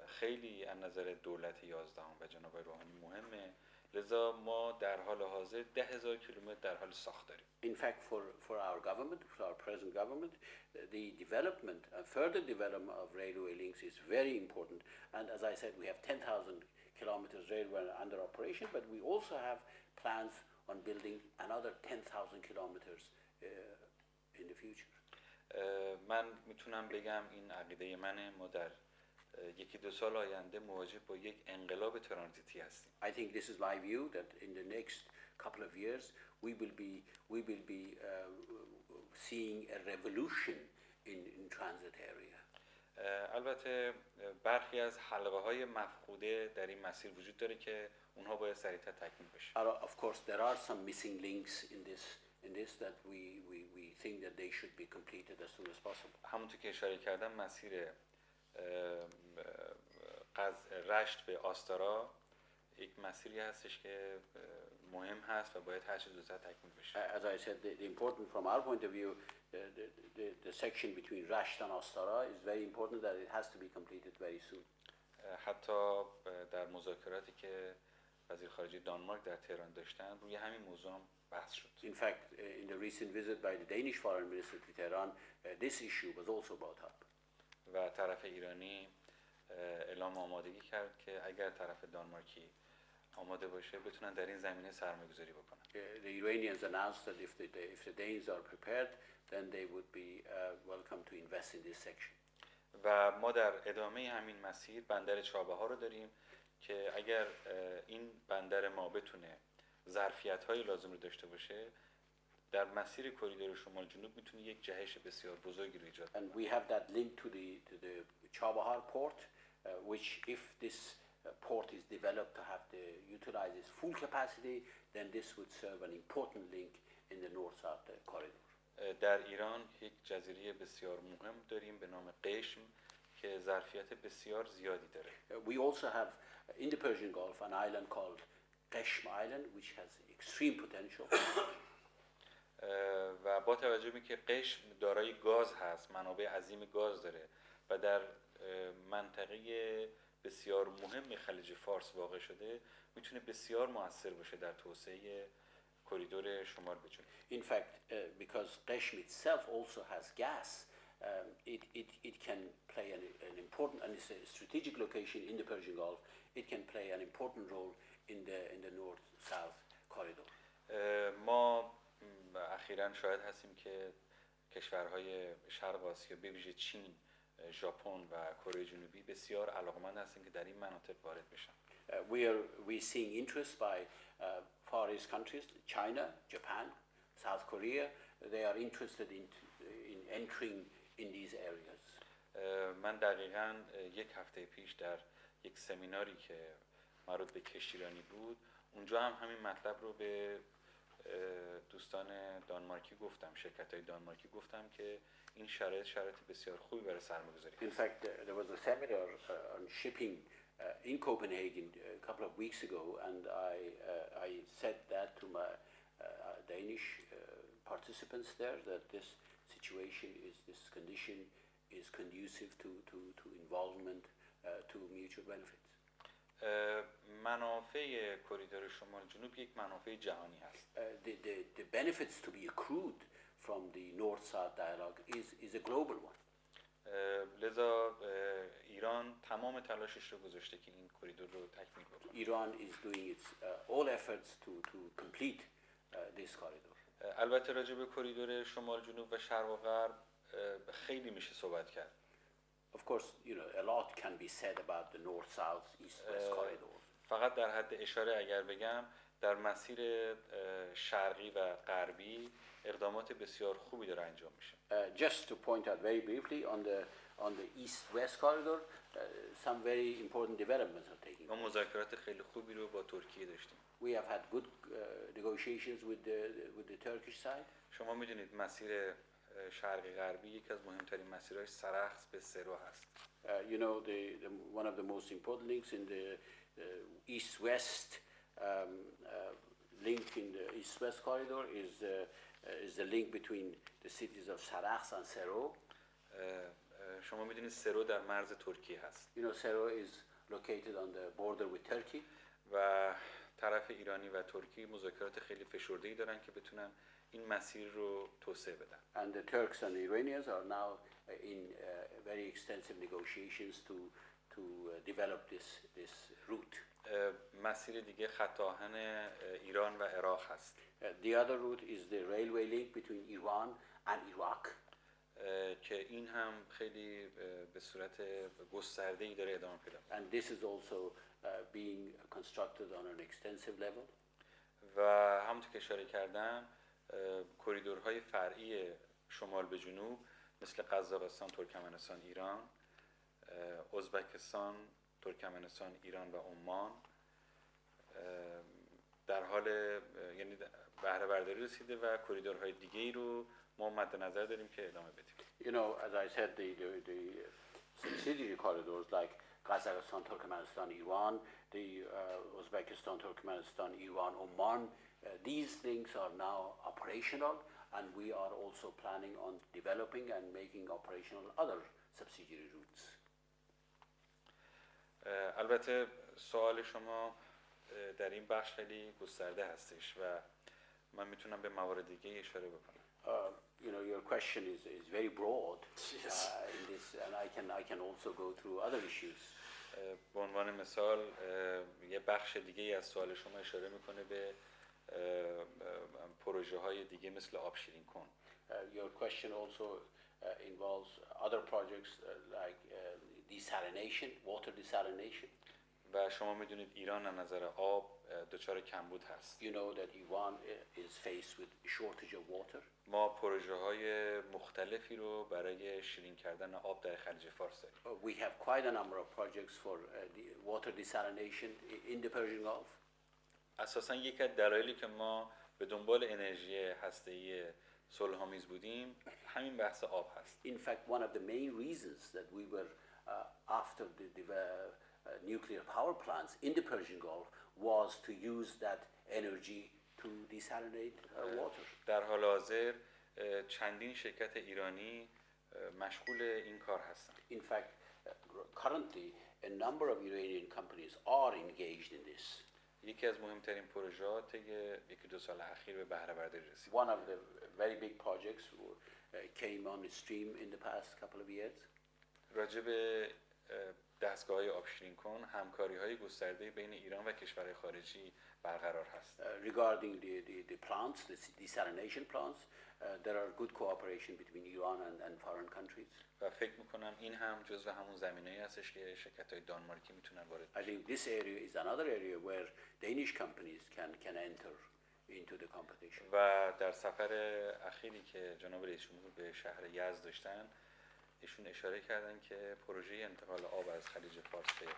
خیلی از نظر دولت 11 و جناب روحانی مهمه، لذا ما در حال حاضر 10,000 کیلومتر در حال ساخت داریم. In fact, for our government, for our present government, the development, further development of railway links is very important. And as I said, we have 10,000 kilometers railway under operation, but we also have plans on building another 10,000 kilometers in the future. من میتونم بگم این عقیده منه، ما در 1-2 سال آینده مواجه با یک انقلاب ترانزیتی هستیم. I think this is my view that in the next couple of years we will be seeing a revolution in transit area. البته برخی از حلقه های مفقوده در این مسیر وجود داره که اونها باید سریعتر تکمیل بشه. Of course there are some missing links in this that we think that they should be completed as soon as possible. همونطور که اشاره کردم مسیر رشت به آستارا یک مسیری هستش که مهم هست و باید هر چه زودتر تکمیل بشه. As I said, the important from our point of view, the section between Rasht and Astara is very important that it has to be completed very soon. حتی در مذاکراتی که وزیر خارجه دانمارک در تهران داشتن روی همین موضوع هم بحث شد. In fact, in the recent visit by the Danish foreign minister to Tehran, this issue was also brought up. و طرف ایرانی اعلام آمادگی کرد که اگر طرف دانمارکی آماده باشه بتونن در این زمینه سرمایه‌گذاری بکنن. The Iranians announced that if the Danes are prepared, then they would be welcome to invest in this section. و ما در ادامه همین مسیر بندر چابهار رو داریم که اگر این بندر ما بتونه ظرفیت‌های لازم رو داشته باشه در مسیر کریدور شمال جنوب میتونه یک جهش بسیار بزرگی رو ایجاد کنه. And we have that link to the Chabahar port, which if this port is developed to have utilize its full capacity, then this would serve an important link in the north-south corridor. در ایران یک جزیره بسیار مهم داریم به نام قشم که ظرفیت بسیار زیادی داره. We also have in the Persian Gulf an island called Qeshm Island, which has extreme potential. و با توجه به که قشم دارای گاز هست، منابع عظیم گاز داره و در منطقه بسیار مهم خلیج فارس واقع شده، میتونه بسیار مؤثر باشه در توسعه کریدور شمال به جنوب. In fact, because Qeshm itself also has gas, it can play an important, and it's a strategic location in the Persian Gulf. It can play an important role in the north-south corridor. ما اخیراً شاهد هستیم که کشورهای شرق آسیا به ویژه چین، ژاپن و کره جنوبی بسیار علاقمند هستند که در این مناطق وارد بشن. We seeing interest by Far East countries, China, Japan, South Korea. They are interested in entering in these areas. من دقیقاً 1 هفته پیش در یک سمیناری که مربوط به کشتیرانی بود، اونجا هم همین مطلب رو به دوستان دانمارکی گفتم، شرکت‌های دانمارکی گفتم که این شرایط بسیار خوبی برای سرمایه‌گذاری. In fact, there was a seminar on shipping in Copenhagen a couple of weeks ago, and I said that to my Danish participants there that this condition is conducive to involvement, to mutual benefits. منافع کریدور شمال جنوب یک منافع جهانی هست. The benefits to be accrued from the North-South dialogue is a global one. لذا ایران تمام تلاشش رو گذاشته که این کریدور رو تکمیل بکنه. Iran is doing its all efforts to complete this corridor. البته راجع به کریدور شمال جنوب و شرق و غرب خیلی میشه صحبت کرد. Of course, you know, a lot can be said about the north-south, east-west corridor. فقط در حد اشاره اگر بگم در مسیر شرقی و غربی اقدامات بسیار خوبی داره انجام میشه. Just to point out very briefly on the east-west corridor, some very important developments are taking ما place. مذاکرات خیلی خوبی رو با ترکیه داشتیم. We have had good negotiations with the Turkish side. شما میدونید مسیر شرقی غربی یکی از مهمترین مسیرهای سرخس به سرو هست. You know, one of the most important links in the east-west link in the east-west corridor is the link between the cities of Sarax and Sero. شما میدونید سرو در مرز ترکیه هست. You know, Sero is located on the border with Turkey. و طرف ایرانی و ترکی مذاکرات خیلی فشرده‌ای دارن که بتونن این مسیر رو توسعه بدن. And the Turks and the Iranians are now in very extensive negotiations to develop this route. مسیر دیگه خط آهن ایران و عراق هست. The other route is the railway link between Iran and Iraq. که این هم خیلی به صورت گسترده‌ای داره ادامه پیدا می‌کنه. And this is also being constructed on an extensive level. و همونطور که اشاره کردم کریدورهای فرعی شمال به جنوب مثل قزاقستان، ترکمنستان، ایران، ازبکستان، ترکمنستان، ایران و عمان در حال یعنی بهره برداری رسیده و کریدورهای دیگه‌ای رو ما مد نظر داریم که ادامه بدیم. You know, as I said, the subsidiary corridors like Kazakhstan, Turkmenistan, Iran, the Uzbekistan, Turkmenistan, Iran, Oman, these things are now operational, and we are also planning on developing and making operational other subsidiary routes. البته سوال شما در این بخش خیلی گسترده هستش و من میتونم به موارد دیگه اشاره بکنم. You know, your question is very broad Yes. in this, and I can also go through other issues. به عنوان مثال یه بخش دیگه از سوال شما اشاره میکنه به پروژه های دیگه مثل آب شیرین کن. Your question also involves other projects like desalination, water desalination. و شما میدونید ایران از نظر آب دچار کمبود هست. You know that Iran is faced with shortage of water. ما پروژه های مختلفی رو برای شیرین کردن آب در خلیج فارس داریم. We have quite a number of projects for water desalination in the Persian Gulf. اساساً یکی از دلایلی که ما به دنبال انرژی هسته‌ای صلح‌آمیز بودیم همین بحث آب هست. In fact, one of the main reasons that we were after the nuclear power plants in the Persian Gulf was to use that energy to desalinate water. در حال حاضر چندین شرکت ایرانی مشغول این کار هستند. In fact, currently a number of Iranian companies are engaged in this. یکی از مهمترین پروژه‌ات یکی دو سال اخیر به بهره برداری رسید. One of the very big projects came on stream in the past couple of years. راجع به دستگاه‌های آب شیرین کن همکاری‌های گسترده بین ایران و کشورهای خارجی برقرار هست. Regarding the plants, the desalination plants, there are good cooperation between Iran and foreign countries. و فکر می‌کنم این هم جزو همون زمینه‌ای هستش که شرکت‌های دانمارکی میتونن وارد I think this area is another area where Danish companies can enter into the competition. و در سفر اخیری که جناب رئیس جمهور به شهر یزد داشتن ایشون اشاره کردن که پروژه انتقال آب از خلیج فارس به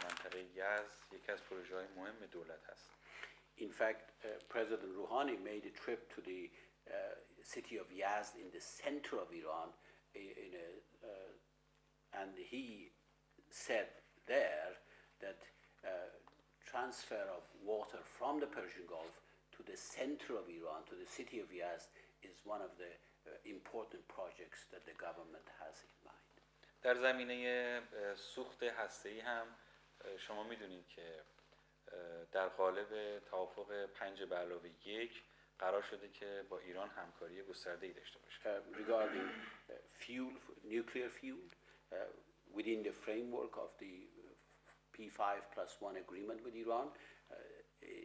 منطقه یزد یکی از پروژه‌های مهم دولت هست. In fact, President Rouhani made a trip to the city of Yazd in the center of Iran, and he said there that transfer of water from the Persian Gulf to the center of Iran, to the city of Yazd, is one of the important projects that the government has in mind. در زمینه سوخت هسته‌ای هم شما میدونید که در قالب توافق 5+1 قرار شده که با ایران همکاری گسترده‌ای داشته باشه. Regarding fuel, nuclear fuel, within the framework of the P5+1 agreement with Iran,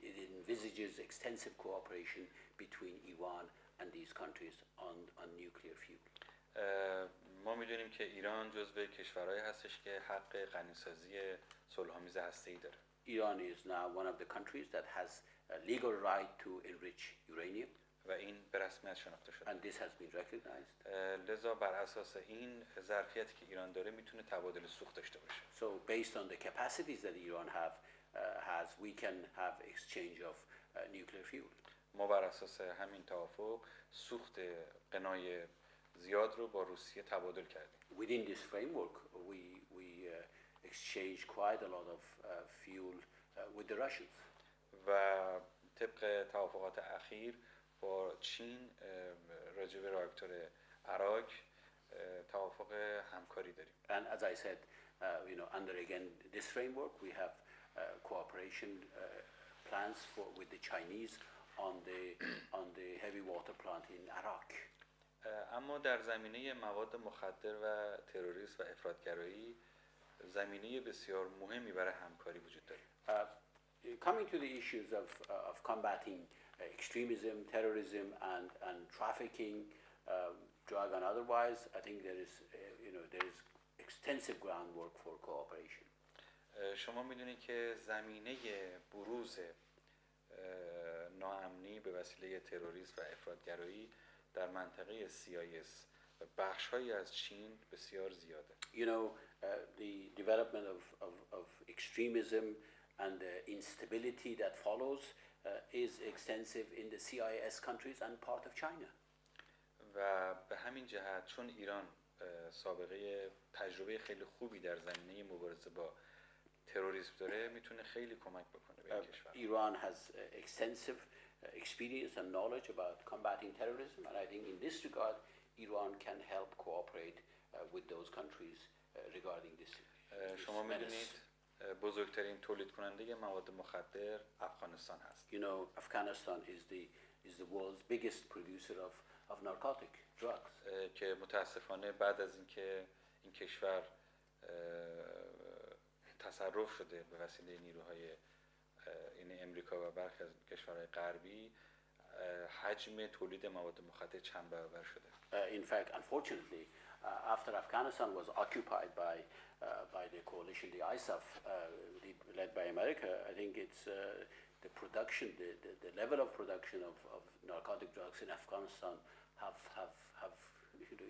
it envisages extensive cooperation between Iran and these countries on nuclear fuel. ما میدونیم که ایران جزو کشورهایی هستش که حق غنیسازی صلح‌آمیز هسته‌ای داره. Iran is now one of the countries that has a legal right to enrich uranium, و این به رسمیت شناخته شده. and this has been recognized. لذا بر اساس این ظرفیتی که ایران داره میتونه تبادل سوخت داشته باشه. So based on the capacities that Iran has, we can have exchange of nuclear fuel. ما بر اساس همین توافق سوخت قنای زیاد رو با روسیه تبادل کردیم. Within this framework, we exchange quite a lot of fuel with the Russians. و طبق توافقات اخیر با چین راجع به راکتور عراق توافق همکاری داریم. And as I said, under again this framework, we have cooperation plans with the Chinese on the heavy water plant in Iraq. اما در زمینه مواد مخدر و تروریسم و افراطگرایی زمینه بسیار مهمی برای همکاری وجود داره. Coming to the issues of combating extremism, terrorism, and trafficking, drug and otherwise, I think there is extensive groundwork for cooperation. شما میدونید که زمینه بروز ناامنی به وسیله تروریسم و افراطگرایی در منطقه CIS و بخش‌هایی از چین بسیار زیاده. The development of extremism and the instability that follows is extensive in the CIS countries and part of China. و به همین جهت چون ایران سابقه تجربه خیلی خوبی در زمینه مبارزه با تروریسم داره میتونه خیلی کمک بکنه به این کشور. Iran has extensive experience and knowledge about combating terrorism, and I think in this regard, Iran can help cooperate with those countries regarding this. شما میدونید بزرگترین تولید کننده مواد مخدر افغانستان هست. Afghanistan is the world's biggest producer of narcotic drugs. که متاسفانه بعد از اینکه این کشور تصرف شده به وسیله نیروهای این امریکا و برخی از کشورهای غربی حجم تولید مواد مخدر چند برابر شده. In fact, unfortunately, after Afghanistan was occupied by the coalition, the ISAF, led by America, I think it's the production, the level of production of narcotic drugs in Afghanistan have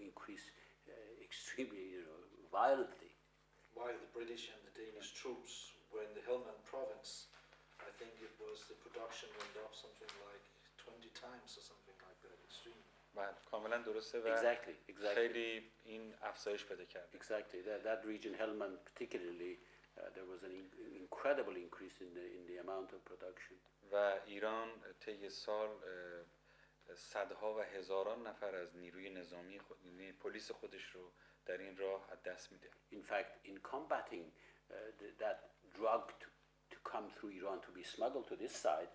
increased extremely, violently. While the British and the Danish troops were in the Helmand province, I think it was the production went up something like 20 times or something like that. Extreme. بله کاملا درسته و Exactly. خیلی این افزایش پیدا کرده. Exactly. That region, Helmand particularly, there was an incredible increase in the amount of production. و ایران طی سال صدها و هزاران نفر از نیروی نظامی پلیس خودش رو در این راه از دست میده. In fact, in combating that drug to come through Iran to be smuggled to this side,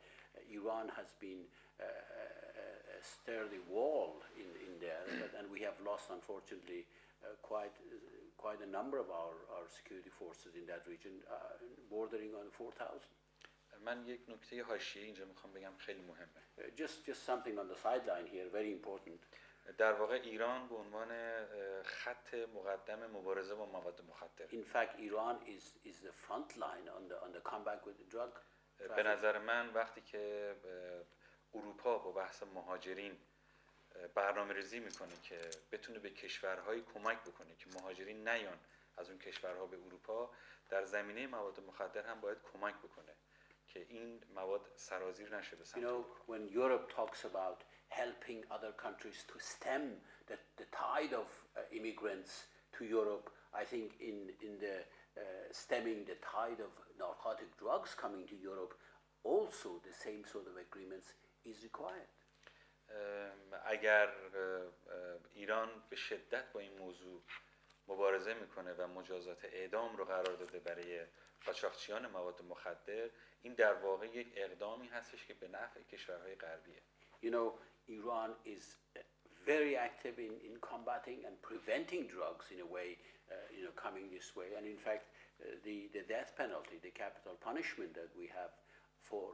Iran has been a sturdy wall in there, and we have lost, unfortunately, quite a number of our security forces in that region, bordering on 4,000. من یک نکته حاشیه‌ای اینجا میخوام بگم خیلی مهمه. Just something on the sideline here, very important. در واقع ایران به عنوان خط مقدم مبارزه با مواد مخدر. In fact, Iran is the front line on the comeback with the drug به نظر من وقتی که اروپا با بحث مهاجرین برنامه‌ریزی میکنه که بتونه به کشورهایی کمک بکنه که مهاجرین نیان از اون کشورها به اروپا، در زمینه مواد مخدر هم باید کمک بکنه که این مواد سرازیر نشه به سمت اروپا. When Europe talks about helping other countries to stem the tide of immigrants to Europe, I think in the stemming the tide of narcotic drugs coming to Europe, also the same sort of agreements is required. اگر ایران به شدت با این موضوع مبارزه میکنه و مجازات اعدام رو قرار داده برای قاچاقچیان مواد مخدر، این در واقع یک اقدامی هستش که به نفع کشورهای غربیه. Iran is very active in combating and preventing drugs in a way, coming this way. And in fact, the death penalty, the capital punishment that we have for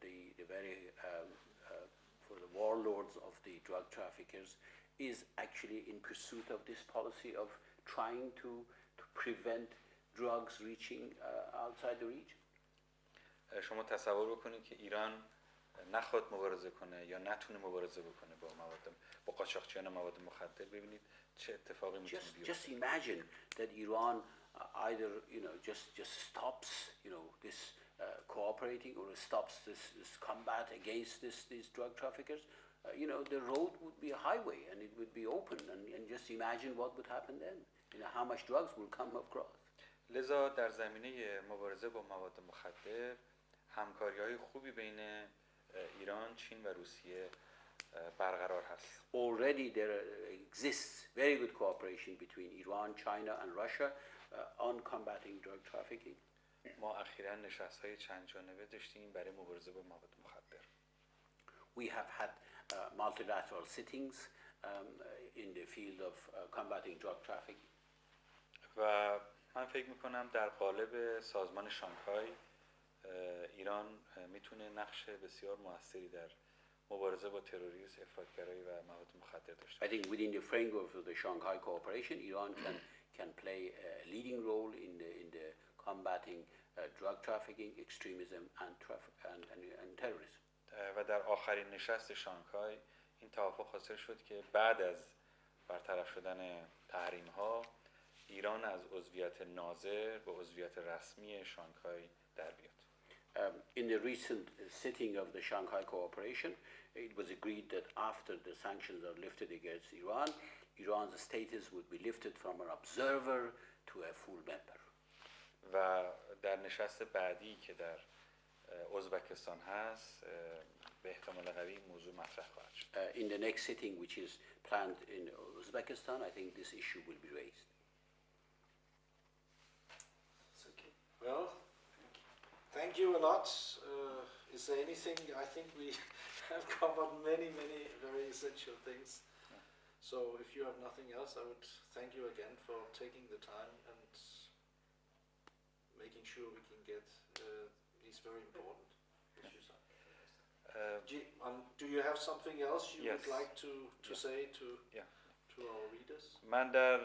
the very for the warlords of the drug traffickers is actually in pursuit of this policy of trying to prevent drugs reaching outside the region. شما تصور بکنید که ایران نخواد مبارزه کنه یا نتونه مبارزه بکنه با قاچاقچیان مواد مخدر. ببینید چه اتفاقی میتونه بیفته. Just imagine that Iran either just stops this cooperating or stops this combat against these drug traffickers. The road would be a highway and it would be open, and just imagine what would happen then. How much drugs will come across. لذا در زمینه مبارزه با مواد مخدر همکاری‌های خوبی بین ایران، چین و روسیه برقرار هست. Already there exists very good cooperation between Iran, China and Russia on combating drug trafficking. ما اخیراً نشست‌های چند جانبه داشتیم برای مبارزه با مواد مخدر. We have had multilateral sittings in the field of combating drug trafficking. و من فکر می‌کنم در قالب سازمان شانگهای ایران میتونه نقش بسیار موثری در مبارزه با تروریسم، افراطگرایی و مواد مخدر داشته I think within the framework of the Shanghai Cooperation, Iran can play a leading role in the combating drug trafficking, extremism and terrorism. و در آخرین نشست شانگهای این توافق حاصل شد که بعد از برطرف شدن تحریم‌ها ایران از عضویت ناظر به عضویت رسمی شانگهای در بیاد. In the recent sitting of the Shanghai Cooperation, it was agreed that after the sanctions are lifted against Iran, Iran's status would be lifted from an observer to a full member. و در نشست بعدی که در ازبکستان هست به احتمال قوی موضوع مطرح خواهد شد. In the next sitting, which is planned in Uzbekistan, I think this issue will be raised. Okay. Well, thank you a lot. Is there anything? I think we have covered many very essential things. So if you have nothing else, I would thank you again for taking the time and making sure we can get these very important issues up. Do you have something else you Yes. would like to Yeah. say to Yeah. our readers? من در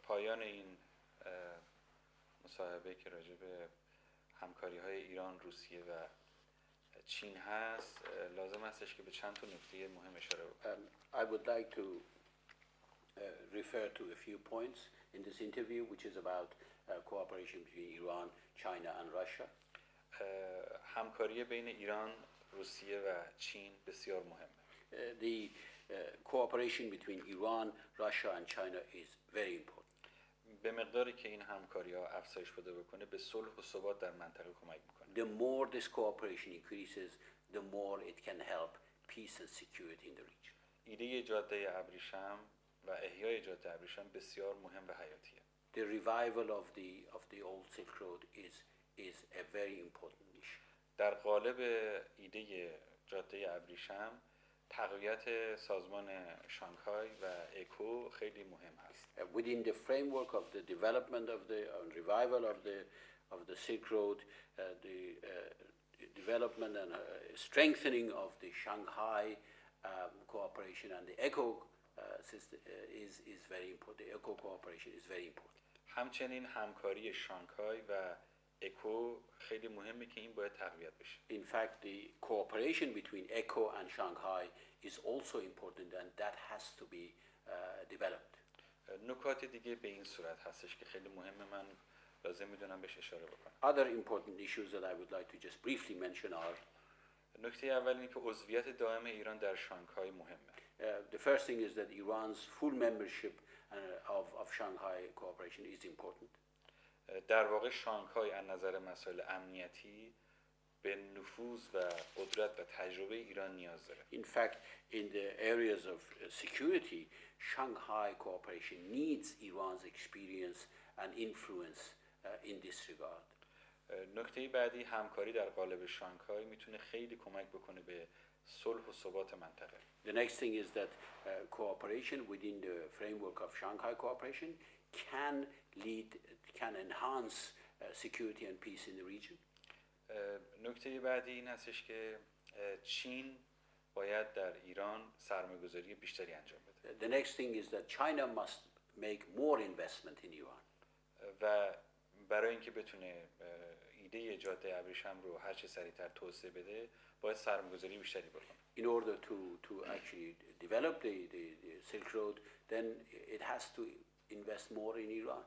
پایان این مصاحبه که راجع به همکاری‌های ایران، روسیه و چین هست لازم هستش که به چند تا نکته مهم اشاره بکنم. I would like to refer to a few points in this interview, which is about cooperation between Iran, China and Russia. همکاری بین ایران، روسیه و چین بسیار مهمه. The cooperation between Iran, Russia and China is very important. به مقداری که این همکاری‌ها افزایش پیدا بکنه به صلح و ثبات در منطقه کمک میکنه. The more this cooperation increases, the more it can help peace and security in the region. ایده جاده ابریشم و احیای جاده ابریشم بسیار مهم و حیاتیه. The revival of the old Silk Road is a very important issue. در قالب ایده جاده ابریشم تقویت سازمان شانگهای و اکو خیلی مهم هست. Within the framework of the development of the revival of the Silk Road, the development and strengthening of the Shanghai cooperation and the ECO system is very important. The ECO cooperation is very important. همچنین همکاری شانگهای و اکو خیلی مهمه که این باید تقویت بشه. In fact, the cooperation between ECO and Shanghai is also important, and that has to be developed. نکات دیگه به این صورت هستش که خیلی مهمه، من لازم میدونم بهش اشاره بکنم. Other important issues that I would like to just briefly mention are نکته اول اینه که عضویت دائم ایران در شانگهای مهمه. the first thing is that Iran's full membership of Shanghai cooperation is important. در واقع شانگهای از نظر مسائل امنیتی به نفوذ و قدرت و تجربه ایران نیاز داره. In fact, in the areas of security, Shanghai cooperation needs Iran's experience and influence in this regard. نکته بعدی همکاری در قالب شانگهای میتونه خیلی کمک بکنه به صلح و ثبات منطقه. The next thing is that cooperation within the framework of Shanghai cooperation can enhance security and peace in the region. نکته بعدی این هستش که چین باید در ایران سرمایه‌گذاری بیشتری انجام بده. The next thing is that China must make more investment in Iran. و برای اینکه بتونه ایده جاده ابریشم رو هر چه سریعتر توسعه بده باید سرمایه‌گذاری بیشتری بکنه. In order to actually develop the Silk Road, then it has to invest more in Iran.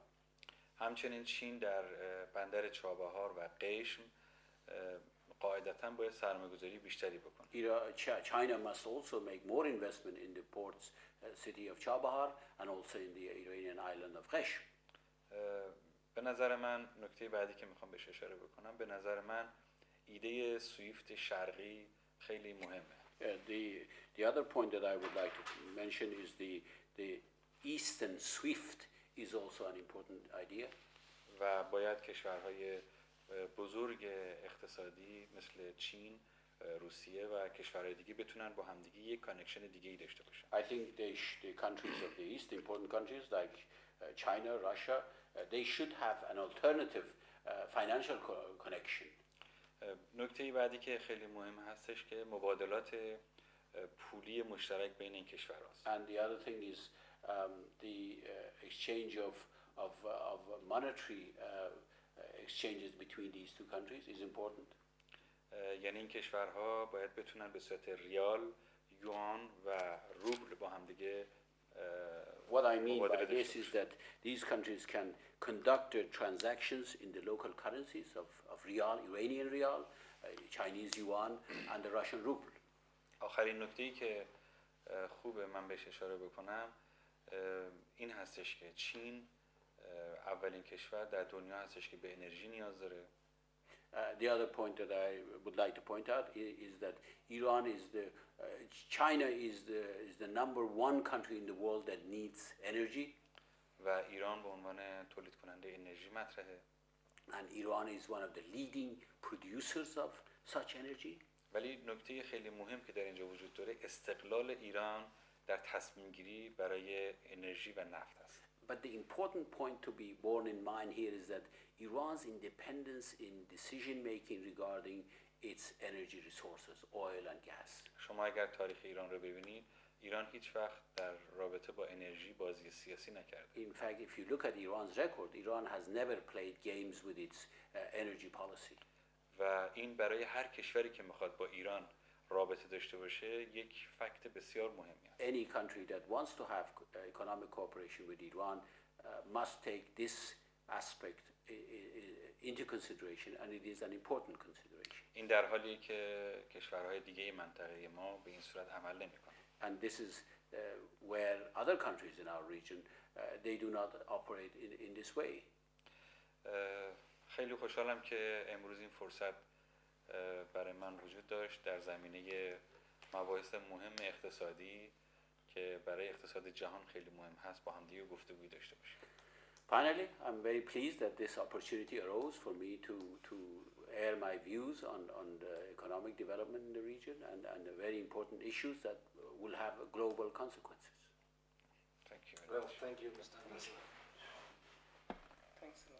همچنین چین در بندر چابهار و قشم قاعدتاً باید سرمایه‌گذاری بیشتری بکنه. China must also make more investment in the ports city of Chabahar and also in the Iranian island of Qeshm. به نظر من نکته بعدی که میخوام بهش اشاره بکنم، به نظر من ایده سویفت شرقی خیلی مهمه. The other point that I would like to mention is the Eastern SWIFT is also an important idea. و باید کشورهای بزرگ اقتصادی مثل چین، روسیه و کشورهای دیگه بتونن با همدیگه یک کانکشن دیگه ای داشته باشن. I think the countries of the East, important countries like China, Russia, they should have an alternative financial connection. نکته بعدی که خیلی مهم هستش که مبادلات پولی مشترک بین این کشورهاست. And the other thing is the exchange of monetary exchanges between these two countries is important. یعنی این کشورها باید بتونن به صورت ریال، یوان و روبل با هم دیگه What I mean by this is that these countries can conduct their transactions in the local currencies of rial, Iranian rial, Chinese yuan, and the Russian ruble. آخرین نکته‌ای که خوبه من بهش اشاره بکنم این هستش که چین اولین کشور در دنیا هستش که به انرژی نیاز داره. The other point that I would like to point out is that Iran is China is the number one country in the world that needs energy. و ایران به عنوان تولید کننده انرژی مطرحه. And Iran is one of the leading producers of such energy. ولی نکته خیلی مهم که در اینجا وجود داره استقلال ایران در تصمیم گیری برای انرژی و نفت است. But the important point to be borne in mind here is that Iran's independence in decision making regarding its energy resources, oil and gas. شما اگر تاریخ ایران رو ببینید، ایران هیچ وقت در رابطه با انرژی بازی سیاسی نکرده. In fact, if you look at Iran's record, Iran has never played games with its energy policy. و این برای هر کشوری که میخواد با ایران رابطه داشته باشه یک فکت بسیار مهمی است. Any country that wants to have economic cooperation with Iran must take this aspect into consideration, and it is an important consideration. این در حالیه که کشورهای دیگه منطقه ما به این صورت عمل نمی‌کنند. And this is where other countries in our region they do not operate in this way. خیلی خوشحالم که امروز این فرصت برای من وجود داشت در زمینه مباحث مهم اقتصادی که برای اقتصاد جهان خیلی مهم هست با هم دیگه گفتگوی داشته باشیم. Finally, I'm very pleased that this opportunity arose for me to air my views on the economic development in the region and the very important issues that will have global consequences. Thank you. Well, thank you, Mr. Anderson. Thanks a lot.